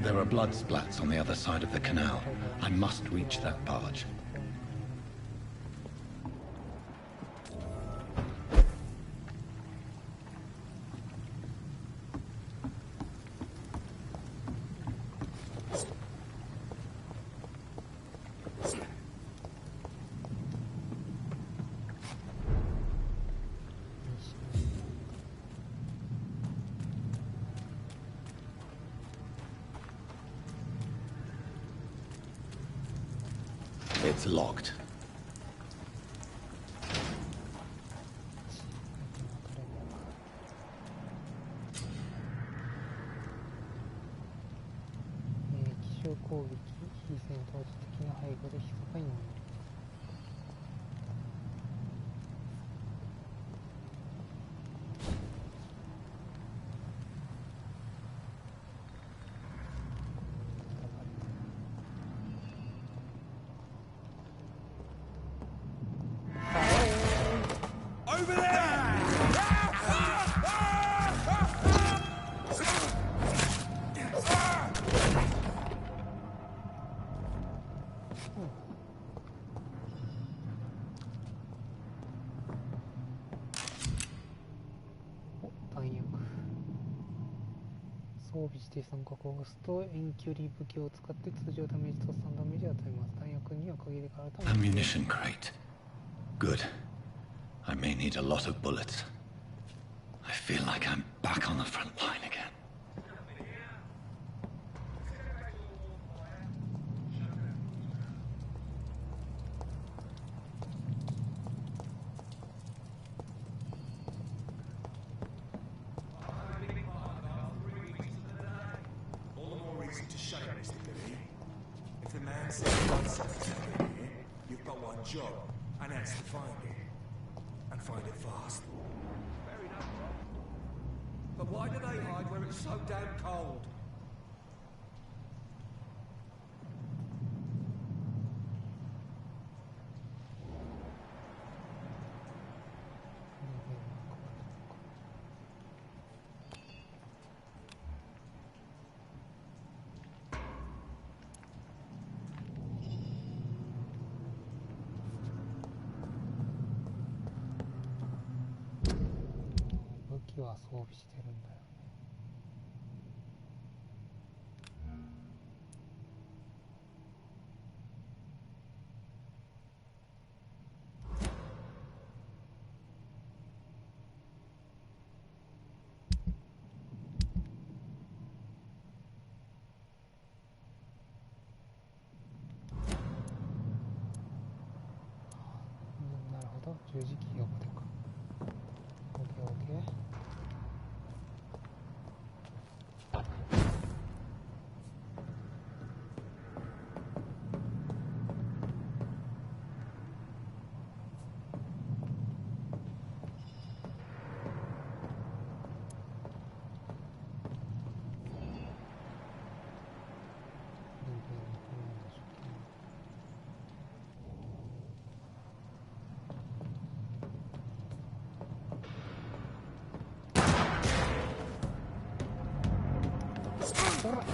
There are blood splats on the other side of the canal. I must reach that barge. It's locked. Over there! 装備して三角を押すと遠距離武器を使って通常ダメージと3ダメージを与えます。弾薬には限りがあるため。Ammunition crate. Good. I may need a lot of bullets. I feel like I'm back on the front line again. Job, and that's to find it. And find it fast. Fair enough, right? But why do they hide where it's so damn cold?武器は装備してるんだよね。なるほど、十字キーがこれか。オッケーオッケー。ほら。いや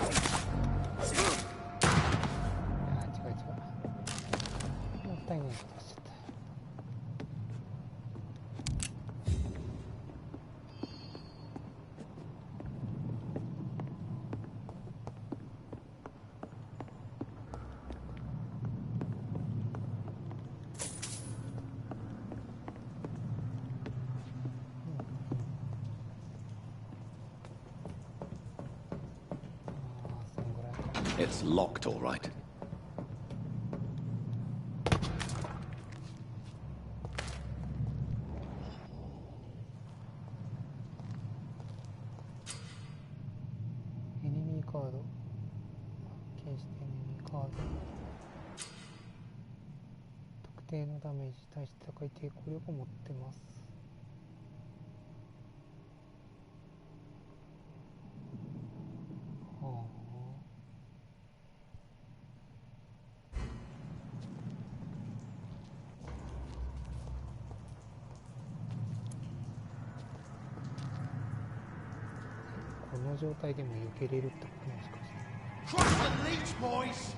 違う違う。もったいないことしちゃった。It's locked, all right. Enemy card. 決してエネミーカード。特定のダメージに対して高い抵抗力を持ってます。はあ。この状態でも避けれるってこともしかして。Cross the leech, boys!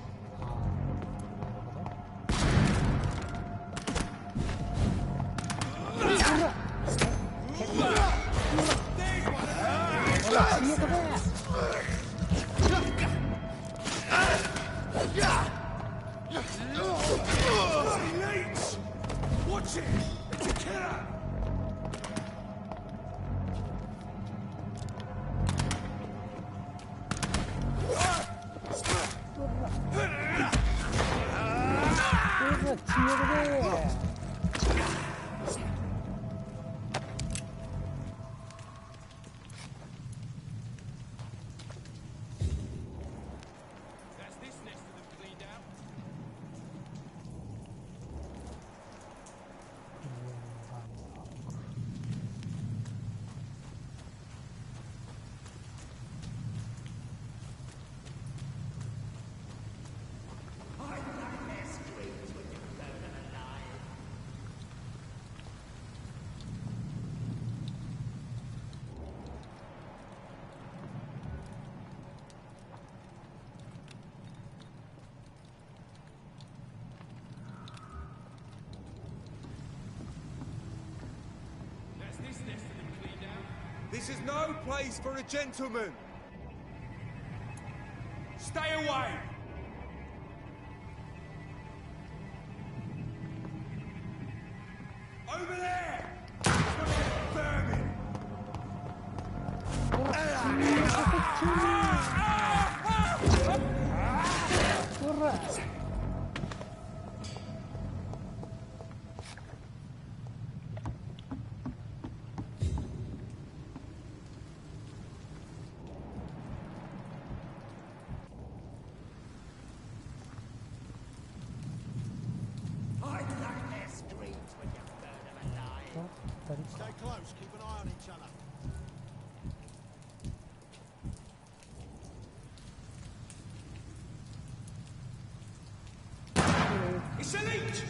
ああ、なるほど。Watch it! It's a killer! This is no place for a gentleman. Stay away. Over there. Vermin. Stay close, keep an eye on each other. It's a leech.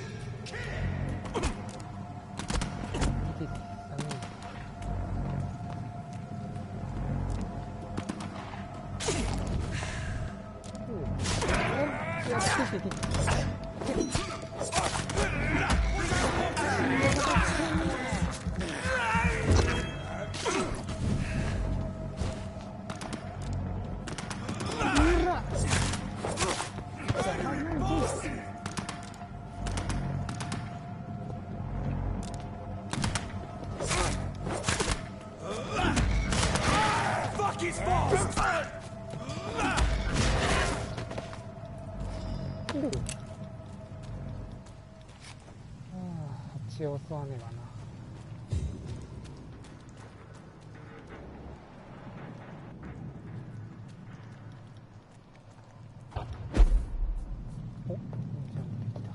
Kill血を吸わねばな。お、じゃあできた。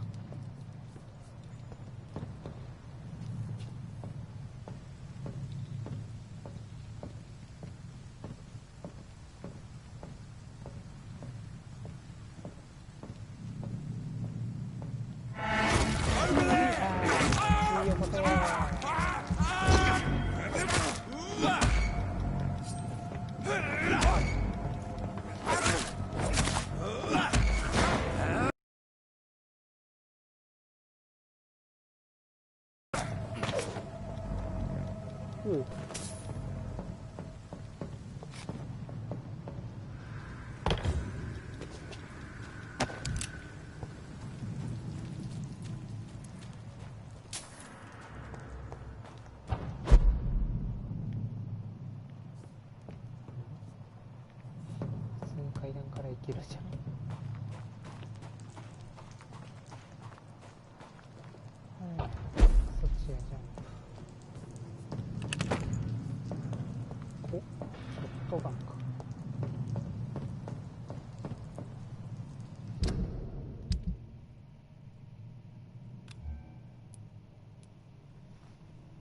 階段から行けるじゃん。トガンか。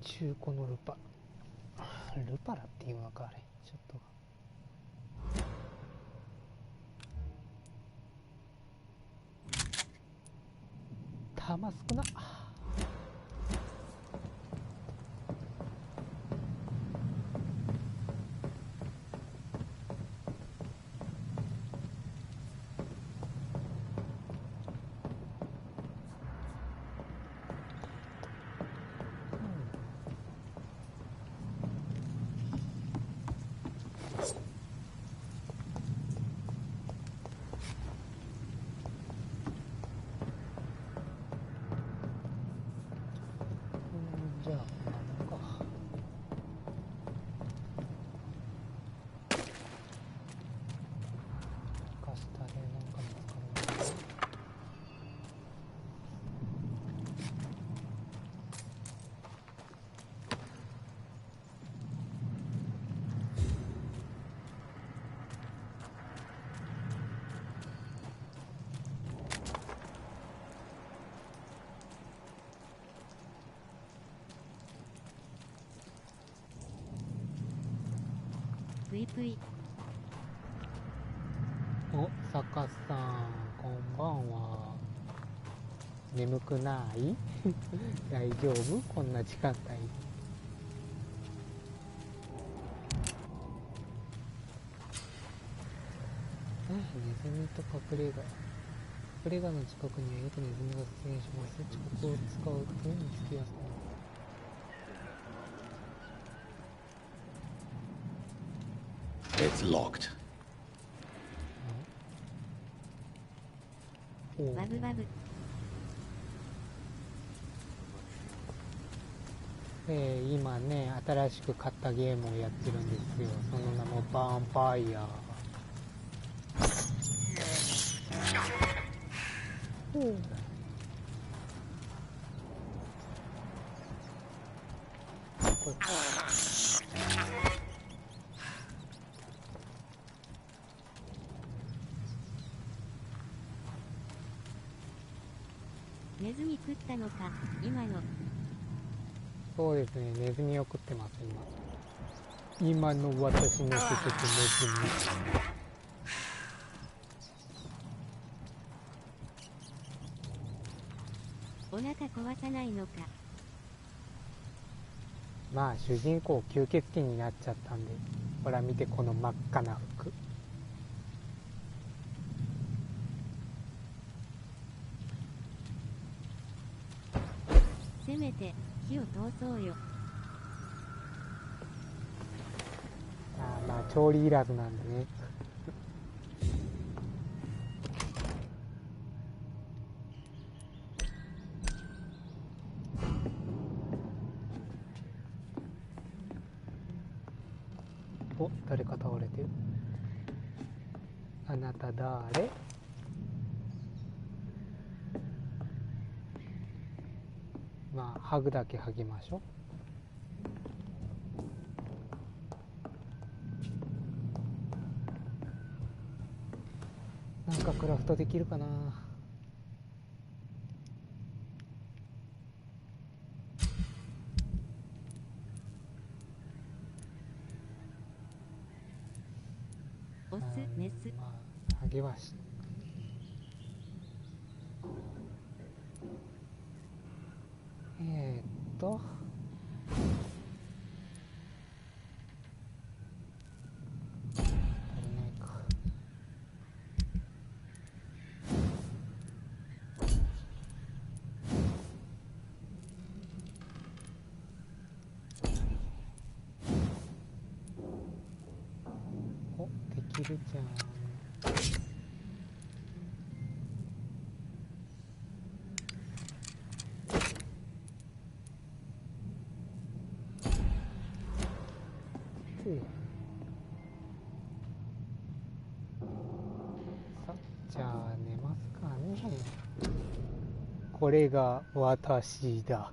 中古のルパラっていうのか、あれちょっと弾少なっ。じゃあこんなもんか。カスタでなんか見つかるのかな。お、サカさん、こんばんは。眠くない大丈夫こんな時間帯。ネズミと隠れ家の近くにはよくネズミが出現します。遅刻を使うと見つけやすくなる。It's locked. バブバブ。今ね、新しく買ったゲームをやってるんですよ。その名もヴァンパイア。これネズミ食ったのか、今の。そうですね、ネズミを食ってます、今の私のせててネズミ。お腹壊さないのか。まあ、主人公吸血鬼になっちゃったんで、ほら見てこの真っ赤な服。せめて火を通そうよ。まあ調理いらずなんでね。お、誰か倒れてる。あなた誰？まあ、ハグだけハぎましょう。なんかクラフトできるかな。オス、メス。まあ、ハゲはし。足りないか。お、できるじゃん。さ、じゃあ寝ますかね。これが私だ。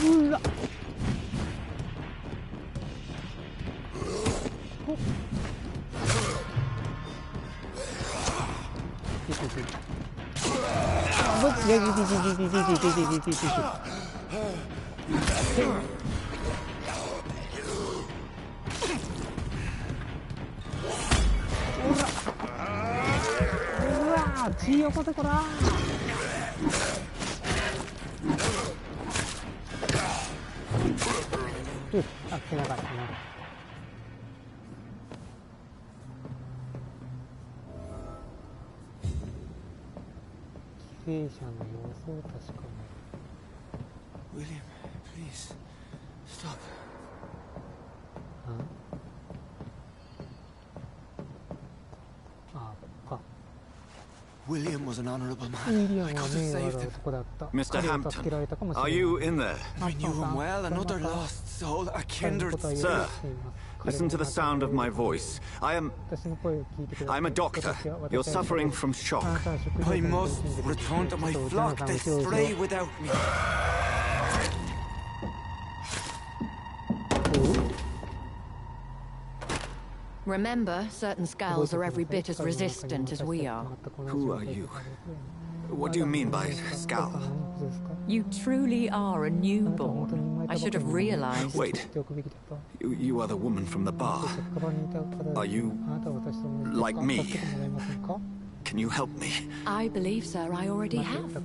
うわっどっちやうわ血よこせこらあっけなかったな。犠牲者の様子を確かめる。William, Please, stop. William was an honorable man. I could have saved him. Mr. Hampton, are you in there? I knew him well, another lost soul, a kindred. Sir, listen to the sound of my voice. I'm a doctor. You're suffering from shock. I must return to my flock. They stray without me. Remember, certain skulls are every bit as resistant as we are. Who are you? What do you mean by skull? You truly are a newborn. I should have realized. Wait. You are the woman from the bar. Are you like me? Can you help me? I believe, sir, I already have.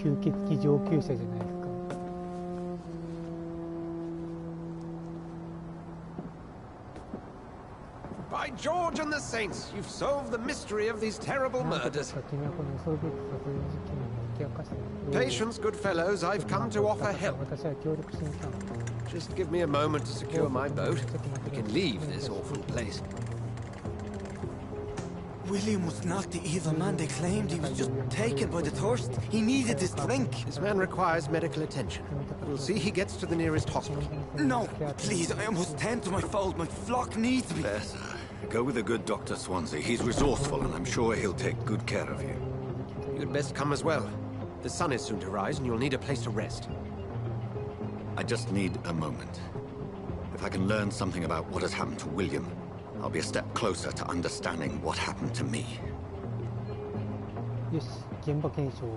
吸血鬼上級者じゃないですか。By George and the Saints, you've solved the mystery of these terrible murders. Patience, good fellows, I've come to offer help. Just give me a moment to secure my boat. We can leave this awful place. William was not the evil man they claimed. He was just taken by the thirst. He needed this drink. This man requires medical attention. We'll see he gets to the nearest hospital. No, please, I must tend to my fold. My flock needs me. There, sir. Go with the good Dr. Swansea. He's resourceful, and I'm sure he'll take good care of you. You'd best come as well. The sun is soon to rise, and you'll need a place to rest. I just need a moment. If I can learn something about what has happened to William, I'll be a step closer to understanding what happened to me. よし、現場検証を行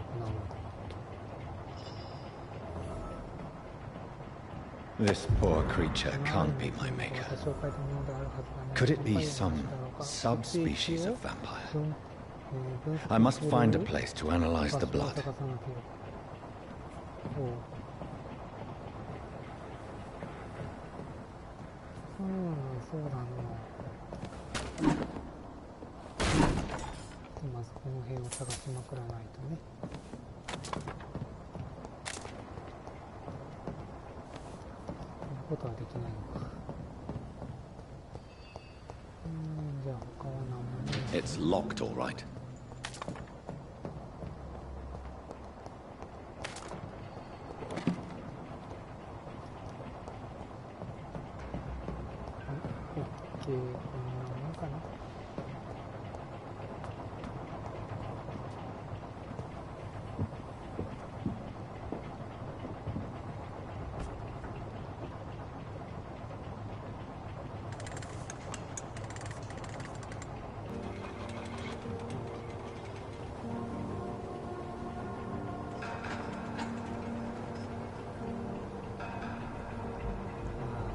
う。 This poor creature can't be my maker. Could it be some subspecies of vampire? I must find a place to analyze the blood. そうだな。まずこの辺を探しまくらないとね。こういうことはできないのか。じゃあ他は何もない。 It's locked, all right. OK、こんなもんかな。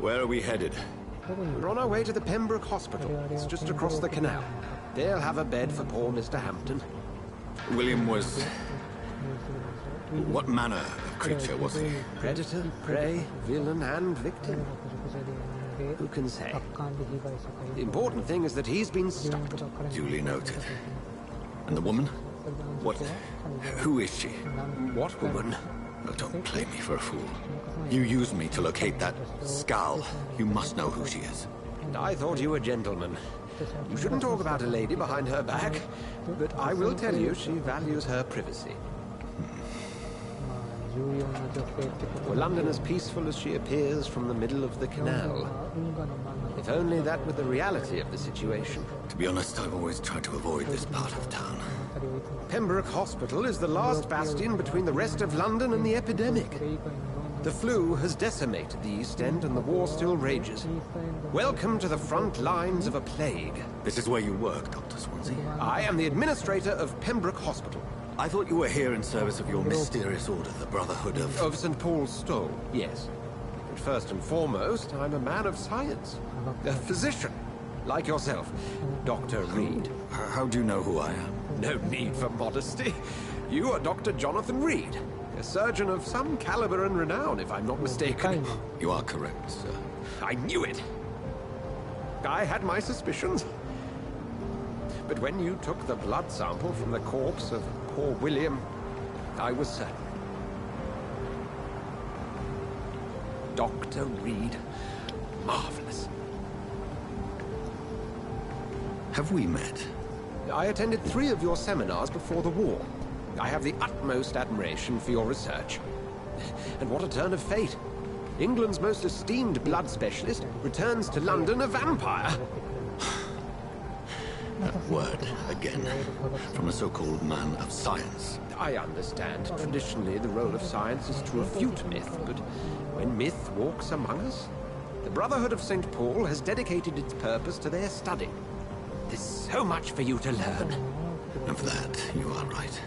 Where are we headed? We're on our way to the Pembroke Hospital. It's just across the canal. They'll have a bed for poor Mr. Hampton. William was... What manner of creature was he? Predator, prey, villain, and victim. Who can say? The important thing is that he's been stopped. Duly noted. And the woman? What... Who is she? What woman? Oh, don't play me for a fool. You used me to locate that skull. You must know who she is. And I thought you a gentleman. You shouldn't talk about a lady behind her back, but I will tell you she values her privacy. Were London as peaceful as she appears from the middle of the canal? If only that were the reality of the situation. To be honest, I've always tried to avoid this part of town. Pembroke Hospital is the last bastion between the rest of London and the epidemic. The flu has decimated the East End and the war still rages. Welcome to the front lines of a plague. This is where you work, Dr. Swansea? I am the administrator of Pembroke Hospital. I thought you were here in service of your mysterious order, the Brotherhood of... Of St. Paul's Stole, yes. But first and foremost, I'm a man of science. A physician, like yourself, Dr. Reed. How do you know who I am? No need for modesty. You are Dr. Jonathan Reed, a surgeon of some caliber and renown, if I'm not mistaken. You are correct, sir. I knew it. I had my suspicions. But when you took the blood sample from the corpse of poor William, I was certain. Dr. Reed. Marvelous. Have we met? I attended 3 of your seminars before the war. I have the utmost admiration for your research. And what a turn of fate. England's most esteemed blood specialist returns to London a vampire. That word, again, from a so-called man of science. I understand. Traditionally, the role of science is to refute myth, but when myth walks among us, the Brotherhood of St. Paul has dedicated its purpose to their study. There's so much for you to learn. And for that, you are right.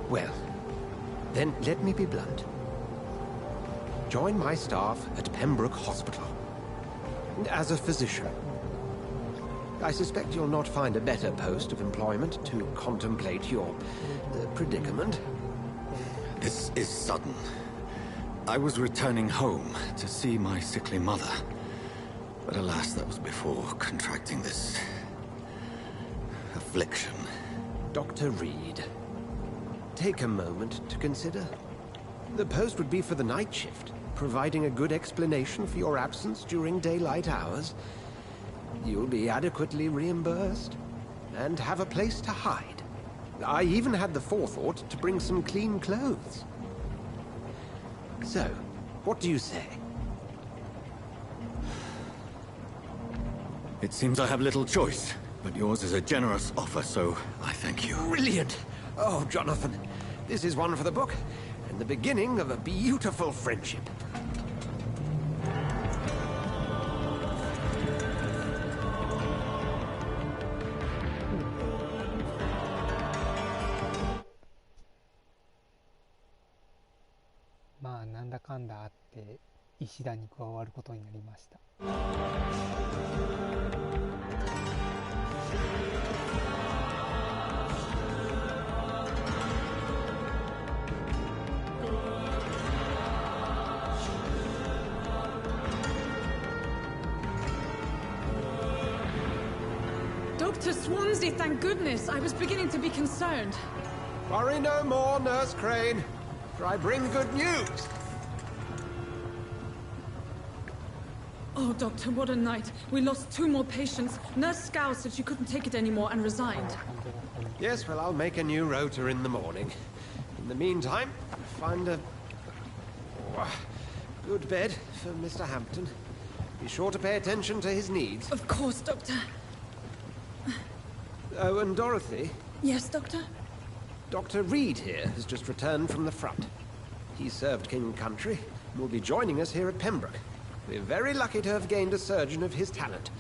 Well, then let me be blunt. Join my staff at Pembroke Hospital. As a physician. I suspect you'll not find a better post of employment to contemplate your predicament. This is sudden. I was returning home to see my sickly mother. But alas, that was before contracting this affliction. Dr. Reed, take a moment to consider. The post would be for the night shift, providing a good explanation for your absence during daylight hours. You'll be adequately reimbursed, and have a place to hide. I even had the forethought to bring some clean clothes. So, what do you say? It seems I have little choice, but yours is a generous offer, so I thank you. Brilliant! Oh, Jonathan, this is one for the book, and the beginning of a beautiful friendship.まあなんだかんだあって石田に加わることになりました。Dr. Swansea, thank goodness. I was beginning to be concerned. Worry no more, Nurse Crane, for I bring good news. Oh, Doctor, what a night. We lost 2 more patients. Nurse Scow said she couldn't take it anymore and resigned. Yes, well, I'll make a new rota in the morning. In the meantime, find a good bed for Mr. Hampton. Be sure to pay attention to his needs. Of course, Doctor. Oh, and Dorothy? Yes, Doctor? Dr. Reed here has just returned from the front. He served King and Country and will be joining us here at Pembroke. We're very lucky to have gained a surgeon of his talent,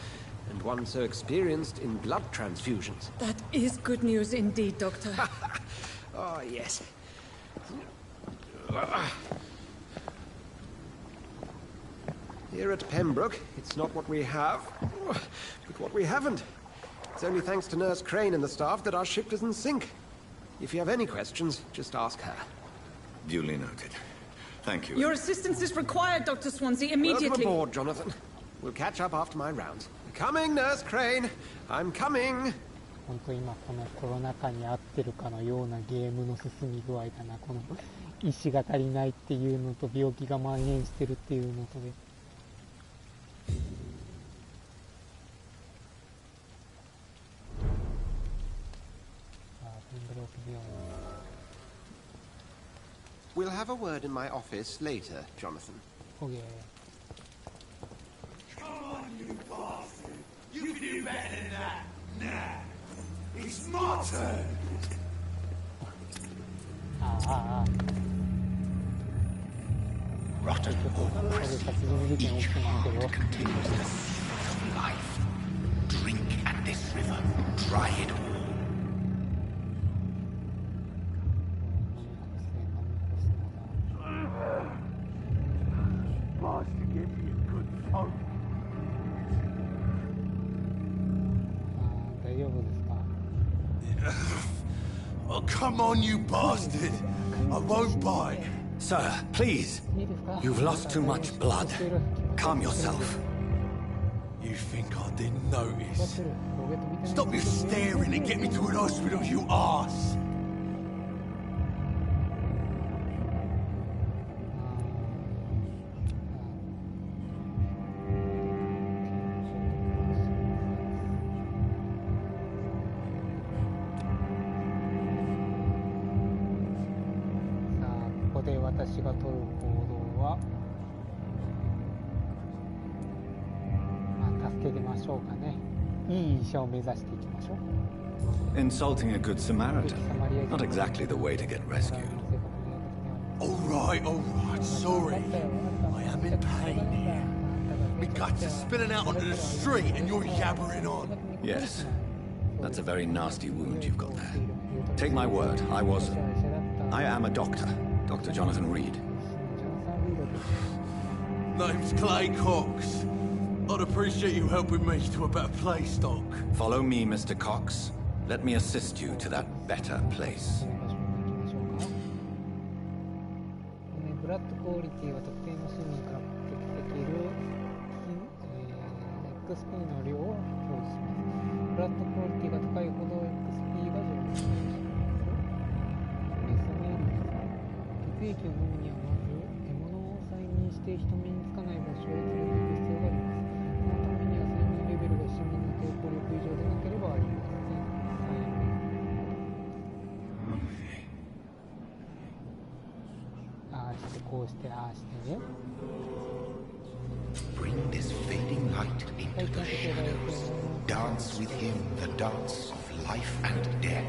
and one so experienced in blood transfusions. That is good news indeed, Doctor. Oh, yes. Here at Pembroke, it's not what we have, but what we haven't. It's only thanks to Nurse Crane and the staff that our ship doesn't sink. If you have any questions, just ask her. Duly noted. Thank you. Your assistance is required, Dr. Swansea, immediately. Welcome aboard, Jonathan. We'll catch up after my rounds. Coming, Nurse Crane. I'm coming. 本当今このコロナ禍に合ってるかのようなゲームの進み具合だな。この意志が足りないっていうのと病気が蔓延してるっていうのとで。We'll have a word in my office later, Jonathan. Okay. Come on, you bastard! You can do better than that! Nah! It's my turn! Rotten or each heart contains the seed of life. Drink at this river, dry it all. Oh, come on, you bastard! I won't bite. Sir, please. You've lost too much blood. Calm yourself. You think I didn't notice? Stop your staring and get me to an hospital, you arse! Insulting a good Samaritan. Not exactly the way to get rescued. Alright, sorry. I am in pain here. My guts are spilling out onto the street and you're yabbering on. Yes. That's a very nasty wound you've got there. Take my word, I am a doctor. Dr. Jonathan Reed. Name's Clay Cox. I'd appreciate you helping me to a better place, Doc. Follow me, Mr. Cox. Let me assist you to that better place. ブラッドクオリティは特定の市民から獲得できるXP の量を表示します。ブラッドクオリティが高いほど XP が上昇します。血液を飲むにはまず獲物を催眠して人目につかない場所へ連れて行く必要があります。そのためには催眠レベルが市民の抵抗力以上でなければありません。Bring this fading light into the shadows. Dance with him the dance of life and death.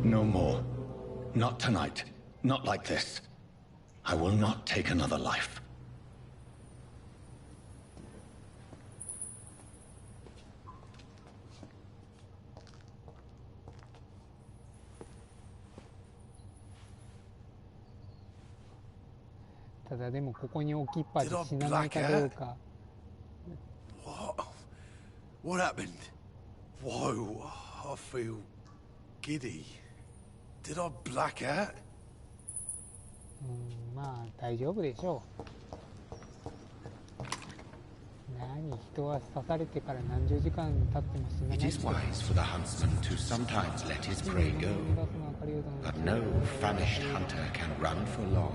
No more. Not tonight. Not like this. I will not take another life. What happened? Whoa, I feel giddy. Did I black out? まあ大丈夫でしょう。何、人は刺されてから何十時間経っても死なない。 It is wise for the huntsman to sometimes let his prey go, but no famished hunter can run for long.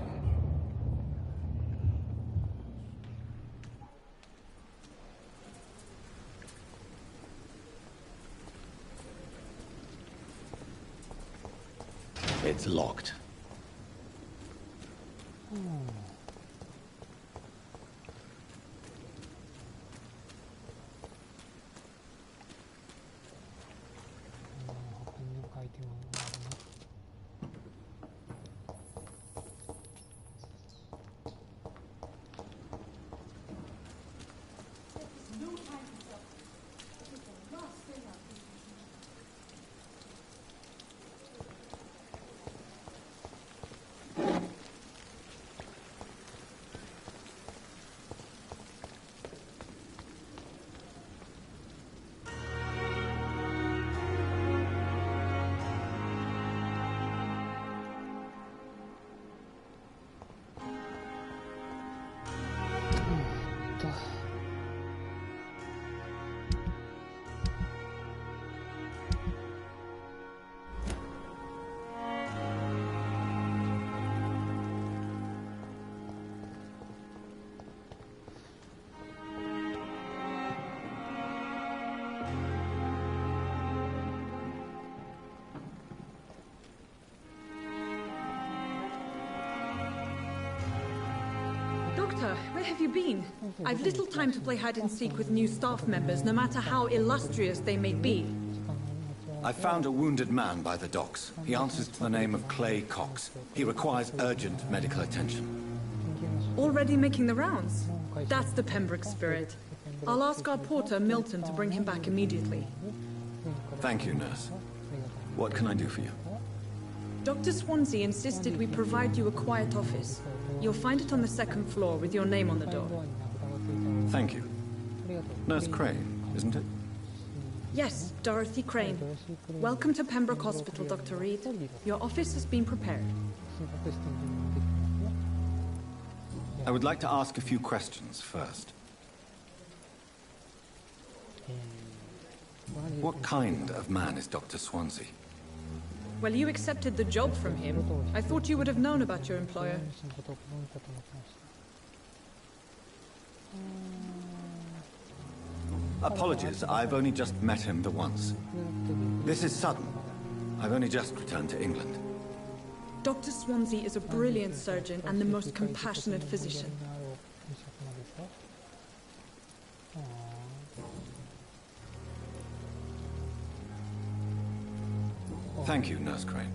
It's locked. Doctor, where have you been? I've little time to play hide and seek with new staff members, no matter how illustrious they may be. I found a wounded man by the docks. He answers to the name of Clay Cox. He requires urgent medical attention. Already making the rounds? That's the Pembroke spirit. I'll ask our porter, Milton, to bring him back immediately. Thank you, nurse. What can I do for you? Dr. Swansea insisted we provide you a quiet office. You'll find it on the second floor with your name on the door. Thank you. Nurse Crane, isn't it? Yes, Dorothy Crane. Welcome to Pembroke Hospital, Dr. Reed. Your office has been prepared. I would like to ask a few questions first. What kind of man is Dr. Swansea? Well, you accepted the job from him. I thought you would have known about your employer. Apologies, I've only just met him the once. This is sudden. I've only just returned to England. Dr. Swansea is a brilliant surgeon and the most compassionate physician. Thank you, Nurse Crane.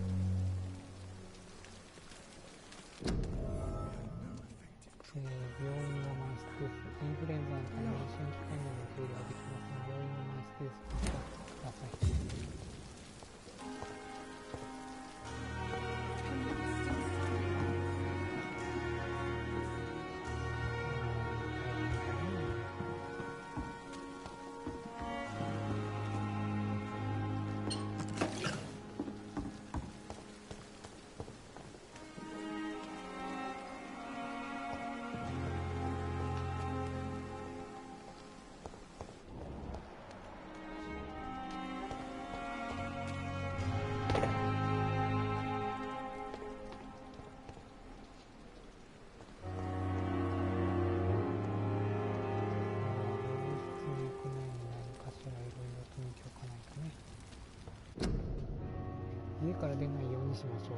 家から出ないようにしましょ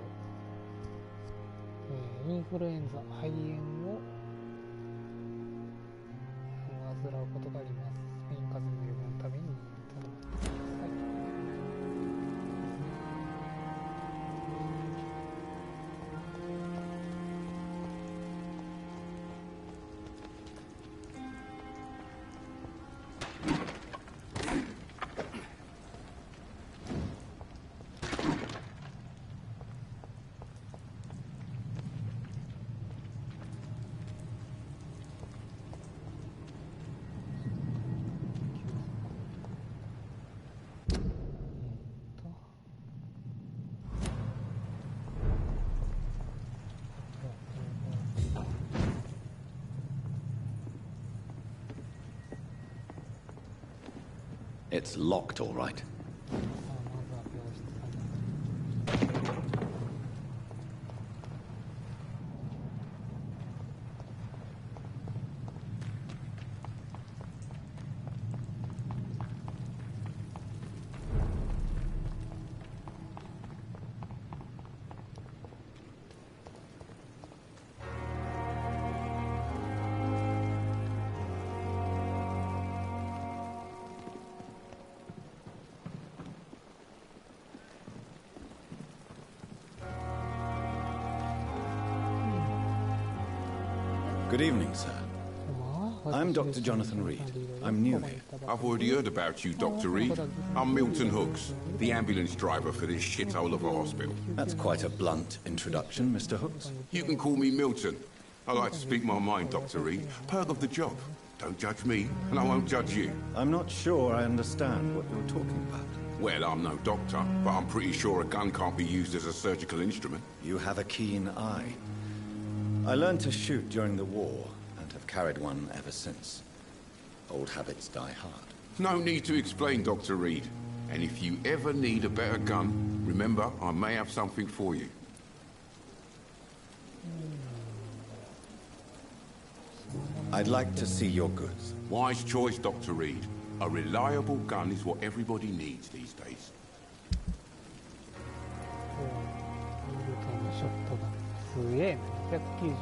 う。インフルエンザ、肺炎を患うことがあります。スペイン風邪の予防のために頼んでください。It's locked, all right. Good evening, sir. I'm Dr. Jonathan Reed. I'm new here. I've already heard about you, Dr. Reed. I'm Milton Hooks, the ambulance driver for this shithole of a hospital. That's quite a blunt introduction, Mr. Hooks. You can call me Milton. I like to speak my mind, Dr. Reed. Perk of the job. Don't judge me, and I won't judge you. I'm not sure I understand what you're talking about. Well, I'm no doctor, but I'm pretty sure a gun can't be used as a surgical instrument. You have a keen eye. I learned to shoot during the war, and have carried one ever since. Old habits die hard. No need to explain, Dr. Reed. And if you ever need a better gun, remember, I may have something for you. I'd like to see your goods. Wise choice, Dr. Reed. A reliable gun is what everybody needs these days. すげえな、290。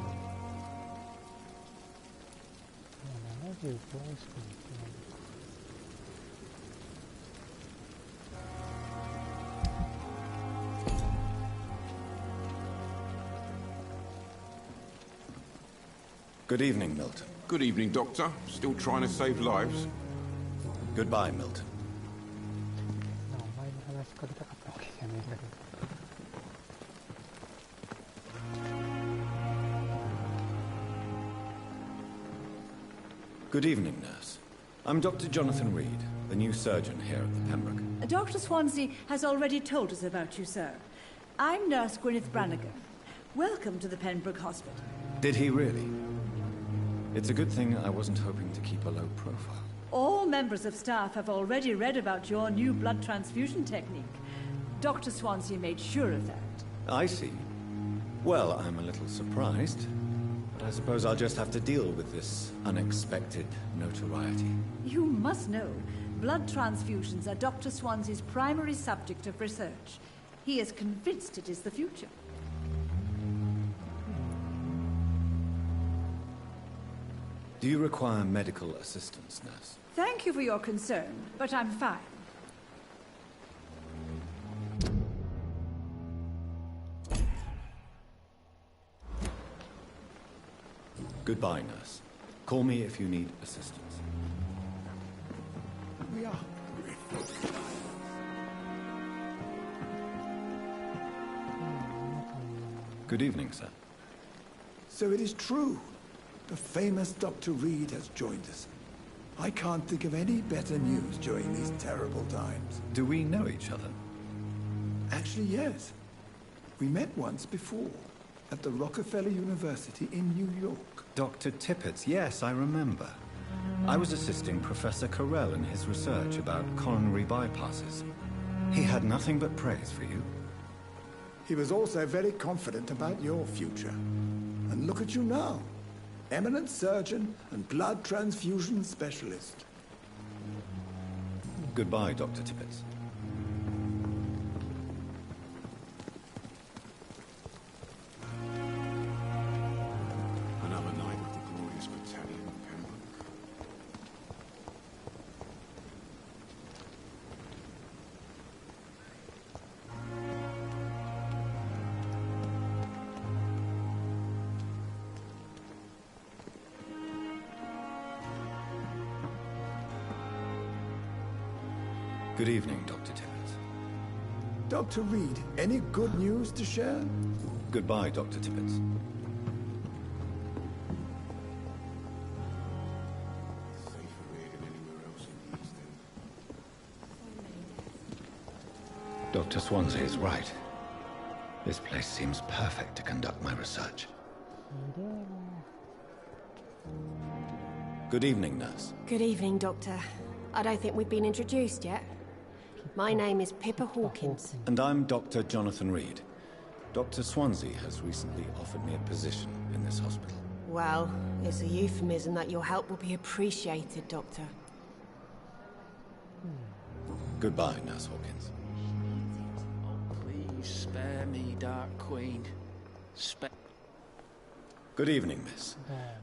75しか持ってないのか。Good evening, Milton. Good evening, Doctor. Still trying to save lives? Goodbye, Milton. Good evening, nurse. I'm Dr. Jonathan Reed, the new surgeon here at the Pembroke. Dr. Swansea has already told us about you, sir. I'm Nurse Gwyneth Brannigan. Welcome to the Pembroke Hospital. Did he really? It's a good thing I wasn't hoping to keep a low profile. All members of staff have already read about your new blood transfusion technique. Dr. Swansea made sure of that. I see. Well, I'm a little surprised. But I suppose I'll just have to deal with this unexpected notoriety. You must know, blood transfusions are Dr. Swansea's primary subject of research. He is convinced it is the future. Do you require medical assistance, nurse? Thank you for your concern, but I'm fine. Goodbye, nurse. Call me if you need assistance. We are. Good evening, sir. So it is true. The famous Dr. Reed has joined us. I can't think of any better news during these terrible times. Do we know each other? Actually, yes. We met once before, at the Rockefeller University in New York. Dr. Tippett, yes, I remember. I was assisting Professor Carell in his research about coronary bypasses. He had nothing but praise for you. He was also very confident about your future. And look at you now. Eminent surgeon and blood transfusion specialist. Goodbye, Dr. Tippett. Another night with the glorious battalion of Pembroke. Good evening, Dr. Tippett. Dr. Reed, any good news to share? Goodbye, Dr. Tippett. Dr. Swansea is right. This place seems perfect to conduct my research. Good evening, nurse. Good evening, Doctor. I don't think we've been introduced yet. My name is Pippa Hawkins. And I'm Dr. Jonathan Reed. Dr. Swansea has recently offered me a position in this hospital. Well, it's a euphemism that your help will be appreciated, Doctor. Goodbye, Nurse Hawkins. Oh, please spare me, Dark Queen. Good evening, miss.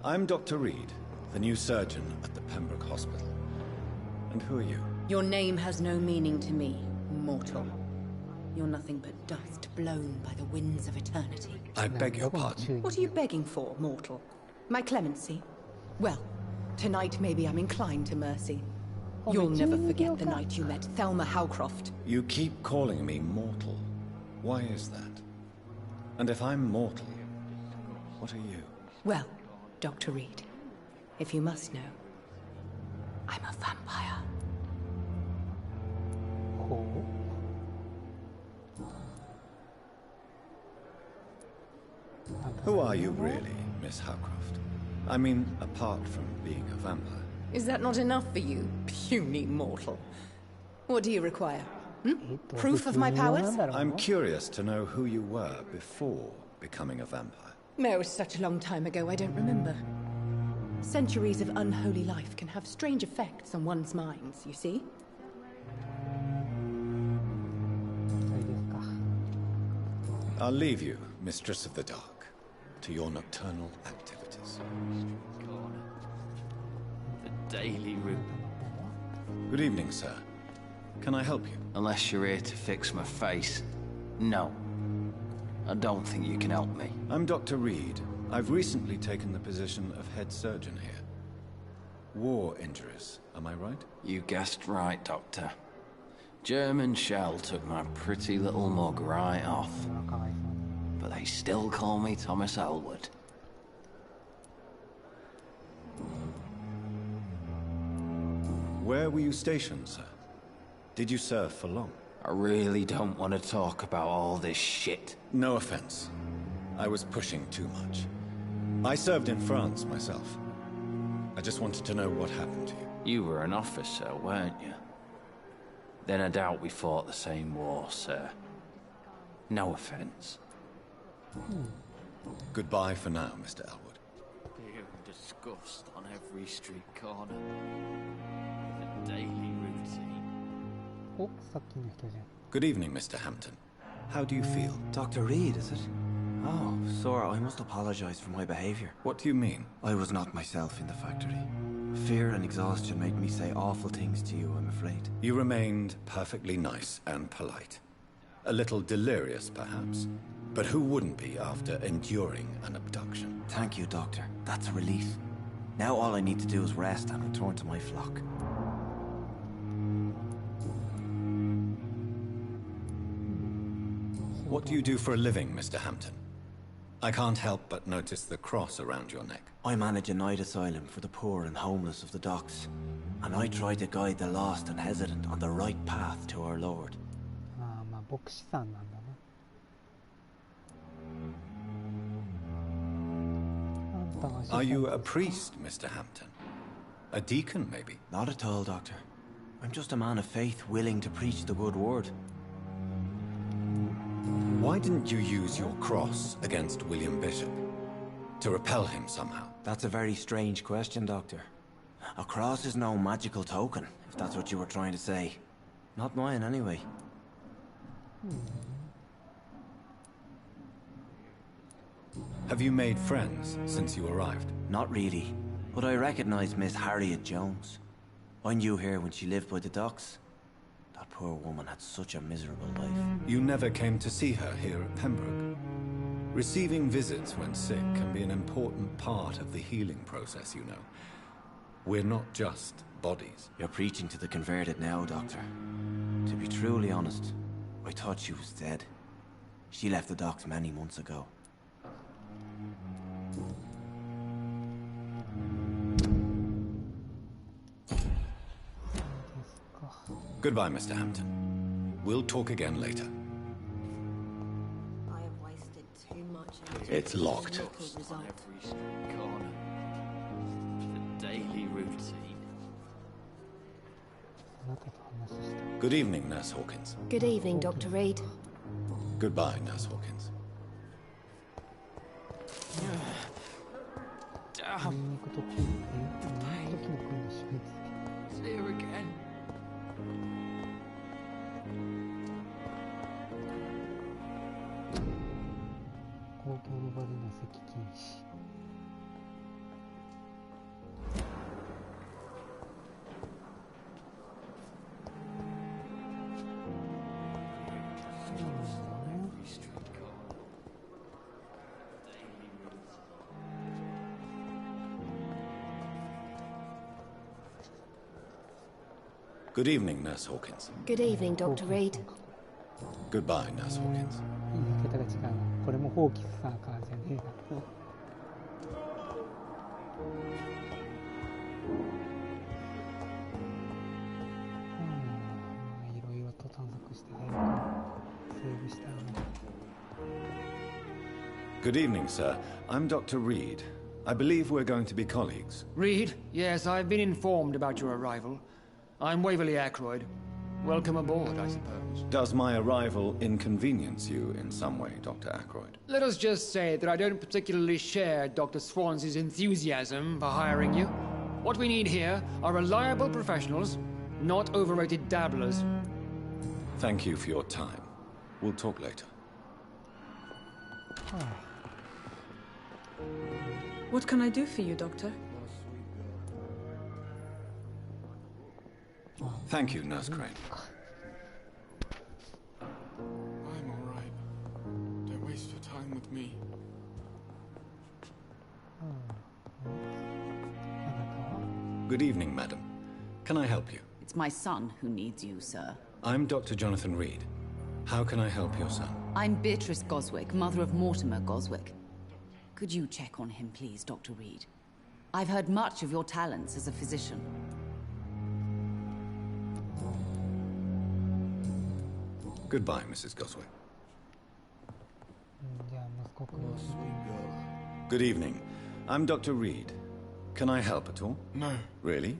I'm Dr. Reed, the new surgeon at the Pembroke Hospital. And who are you? Your name has no meaning to me, mortal. You're nothing but dust blown by the winds of eternity. I beg your pardon? What are you begging for, mortal? My clemency? Well, tonight maybe I'm inclined to mercy. You'll never forget the night you met Thelma Howcroft. You keep calling me mortal. Why is that? And if I'm mortal, what are you? Well, Dr. Reed, if you must know, I'm a vampire. Who are you really, Miss Howcroft? I mean, apart from being a vampire. Is that not enough for you, puny mortal? What do you require? Proof of my powers? I'm curious to know who you were before becoming a vampire. No, it was such a long time ago, I don't remember. Centuries of unholy life can have strange effects on one's minds, you see? I'll leave you, Mistress of the Dark, to your nocturnal activities. The daily route. Good evening, sir. Can I help you? Unless you're here to fix my face. No. I don't think you can help me. I'm Dr. Reed. I've recently taken the position of head surgeon here. War injuries, am I right? You guessed right, Doctor. German shell took my pretty little mug right off. But they still call me Thomas Elwood. Where were you stationed, sir? Did you serve for long? I really don't want to talk about all this shit. No offense. I was pushing too much. I served in France myself. I just wanted to know what happened to you. You were an officer, weren't you? Then I doubt we fought the same war, sir. No offense. Goodbye for now, Mr. Elwood. Fear and disgust on every street corner. The daily routine. Good evening, Mr. Hampton. How do you feel? Dr. Reed, is it? Oh, sir, I must apologize for my behavior. What do you mean? I was not myself in the factory. Fear and exhaustion made me say awful things to you, I'm afraid. You remained perfectly nice and polite. A little delirious, perhaps. But who wouldn't be after enduring an abduction? Thank you, Doctor. That's a relief. Now all I need to do is rest and return to my flock. What do you do for a living, Mr. Hampton? I can't help but notice the cross around your neck. I manage a night asylum for the poor and homeless of the docks. And I try to guide the lost and hesitant on the right path to our Lord. Are you a priest, Mr. Hampton? A deacon, maybe? Not at all, Doctor. I'm just a man of faith willing to preach the good word. Why didn't you use your cross against William Bishop? To repel him somehow? That's a very strange question, Doctor. A cross is no magical token, if that's what you were trying to say. Not mine, anyway. Have you made friends since you arrived? Not really, but I recognize Miss Harriet Jones. I knew her when she lived by the docks. That poor woman had such a miserable life. You never came to see her here at Pembroke. Receiving visits when sick can be an important part of the healing process, you know. We're not just bodies. You're preaching to the converted now, Doctor. To be truly honest, I thought she was dead. She left the docks many months ago. Goodbye, Mr. Hampton. We'll talk again later. I have wasted too much It's locked. On every street corner. The daily routine. Good evening, Nurse Hawkins. Good evening, Dr. Reed. Goodbye, Nurse Hawkins. Damn. It's here again. Good evening, Nurse Hawkins. Good evening, Dr. Reed. Goodbye, Nurse Hawkins. 言い方が違うな。これもホーキスサーカーじゃねえな。いろいろと探索して誰かセーブしたいな。Good evening, sir. I'm Dr. Reed. I believe we're going to be colleagues. Reed? Yes, I've been informed about your arrival. I'm Waverly Ackroyd. Welcome aboard, I suppose. Does my arrival inconvenience you in some way, Dr. Ackroyd? Let us just say that I don't particularly share Dr. Swans's enthusiasm for hiring you. What we need here are reliable professionals, not overrated dabblers. Thank you for your time. We'll talk later. What can I do for you, Doctor? Thank you, Nurse Crane. I'm all right. Don't waste your time with me. Good evening, madam. Can I help you? It's my son who needs you, sir. I'm Dr. Jonathan Reed. How can I help your son? I'm Beatrice Goswick, mother of Mortimer Goswick. Could you check on him, please, Dr. Reed? I've heard much of your talents as a physician. Goodbye, Mrs. Goswick. Good evening. I'm Dr. Reed. Can I help at all? No. Really?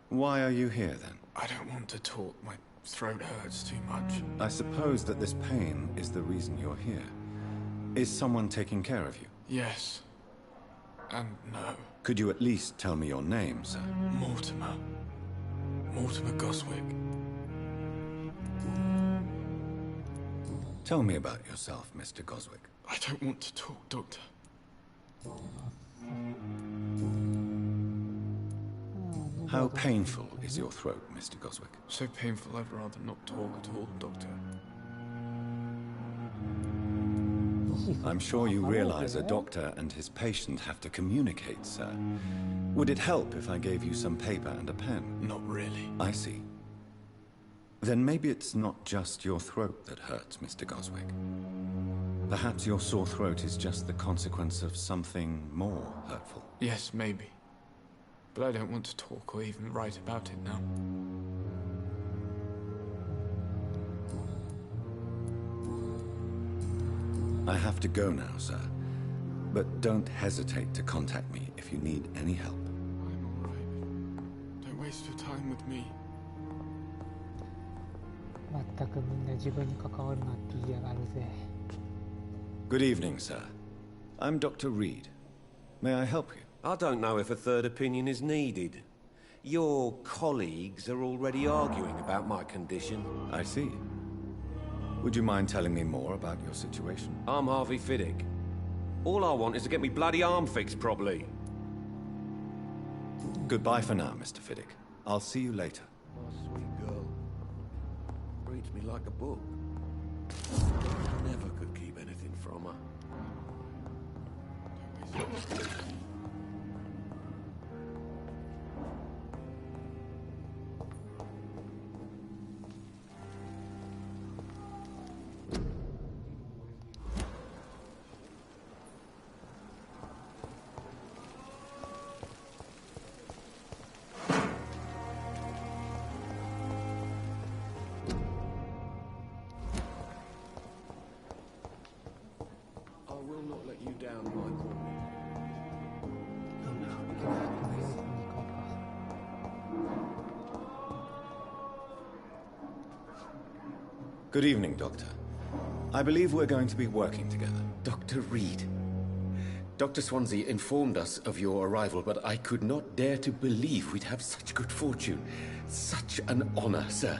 Why are you here, then? I don't want to talk. My throat hurts too much. I suppose that this pain is the reason you're here. Is someone taking care of you? Yes. And no. Could you at least tell me your name, sir? Mortimer. Mortimer Goswick. Tell me about yourself, Mr. Goswick. I don't want to talk, Doctor. How painful is your throat, Mr. Goswick? So painful I'd rather not talk at all, Doctor. I'm sure you realize a doctor and his patient have to communicate, sir. Would it help if I gave you some paper and a pen? Not really. I see. Then maybe it's not just your throat that hurts, Mr. Goswick. Perhaps your sore throat is just the consequence of something more hurtful. Yes, maybe. But I don't want to talk or even write about it now. I have to go now, sir. But don't hesitate to contact me if you need any help. I'm all right. Don't waste your time with me. 全くみんな自分に関わるなって言いやがるぜ。Good evening, sir. I'm Dr. Reed. May I help you? I don't know if a third opinion is needed. Your colleagues are already arguing about my condition. I see. Would you mind telling me more about your situation? I'm Harvey Fiddick. All I want is to get me bloody arm fixed properly. Goodbye for now, Mr. Fiddick. I'll see you later. Oh, sweet girl. Reads me like a book. I never could keep anything from her. Good evening, Doctor. I believe we're going to be working together. Dr. Reed. Dr. Swansea informed us of your arrival, but I could not dare to believe we'd have such good fortune. Such an honor, sir.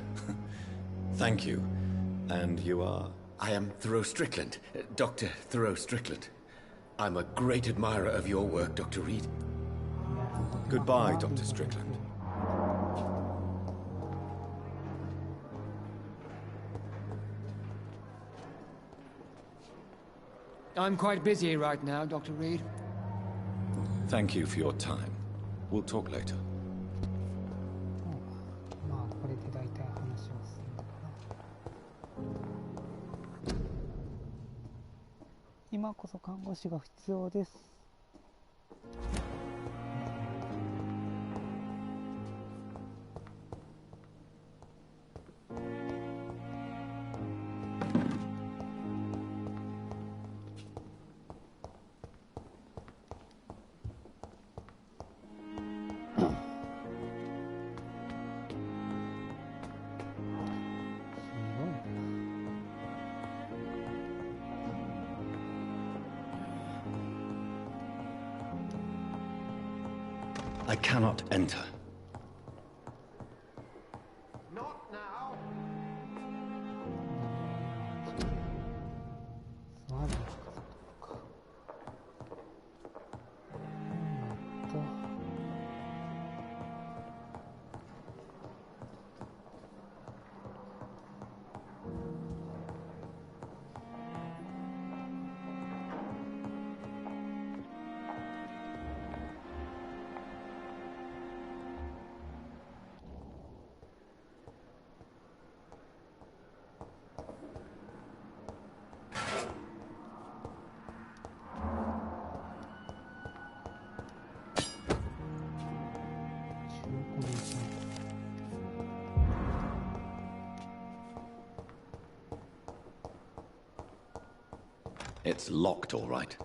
Thank you. And you are? I am Thoreau Strickland, Dr. Thoreau Strickland. I'm a great admirer of your work, Dr. Reed. Goodbye, Dr. Strickland. I'm quite busy right now, Dr. Reed. Thank you for your time. We'll talk later. まあこれで大体話をするのかな。今こそ看護師が必要です。I cannot enter. Not now. こ It's locked, all right.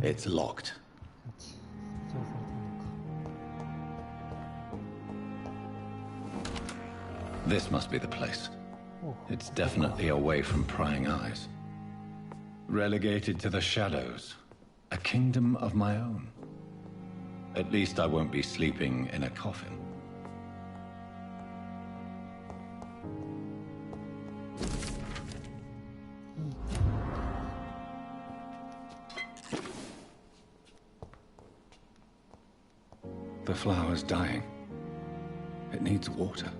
It's locked. This must be the place. It's definitely away from prying eyes. Relegated to the shadows. A kingdom of my own. At least I won't be sleeping in a coffin. The flower's dying. It needs water.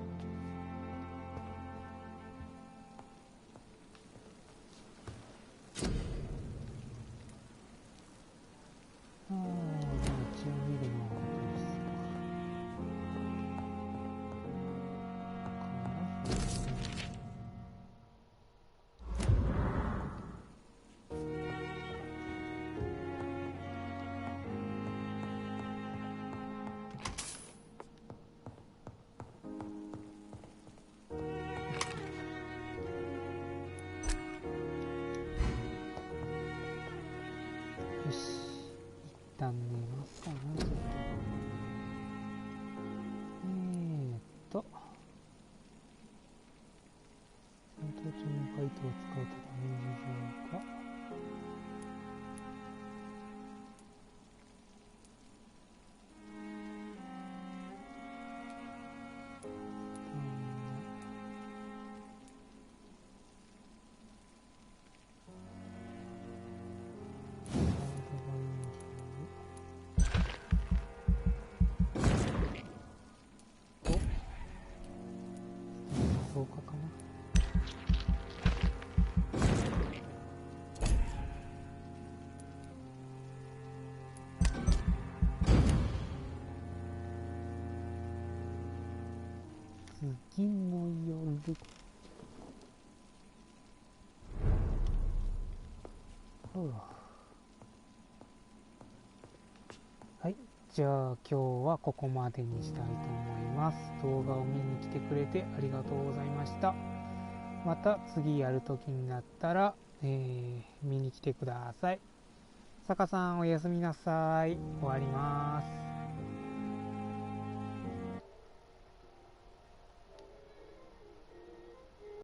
次の夜。はい、じゃあ今日はここまでにしたいと思います。動画を見に来てくれてありがとうございました。また次やるときになったら、見に来てください。坂さんおやすみなさい。終わります。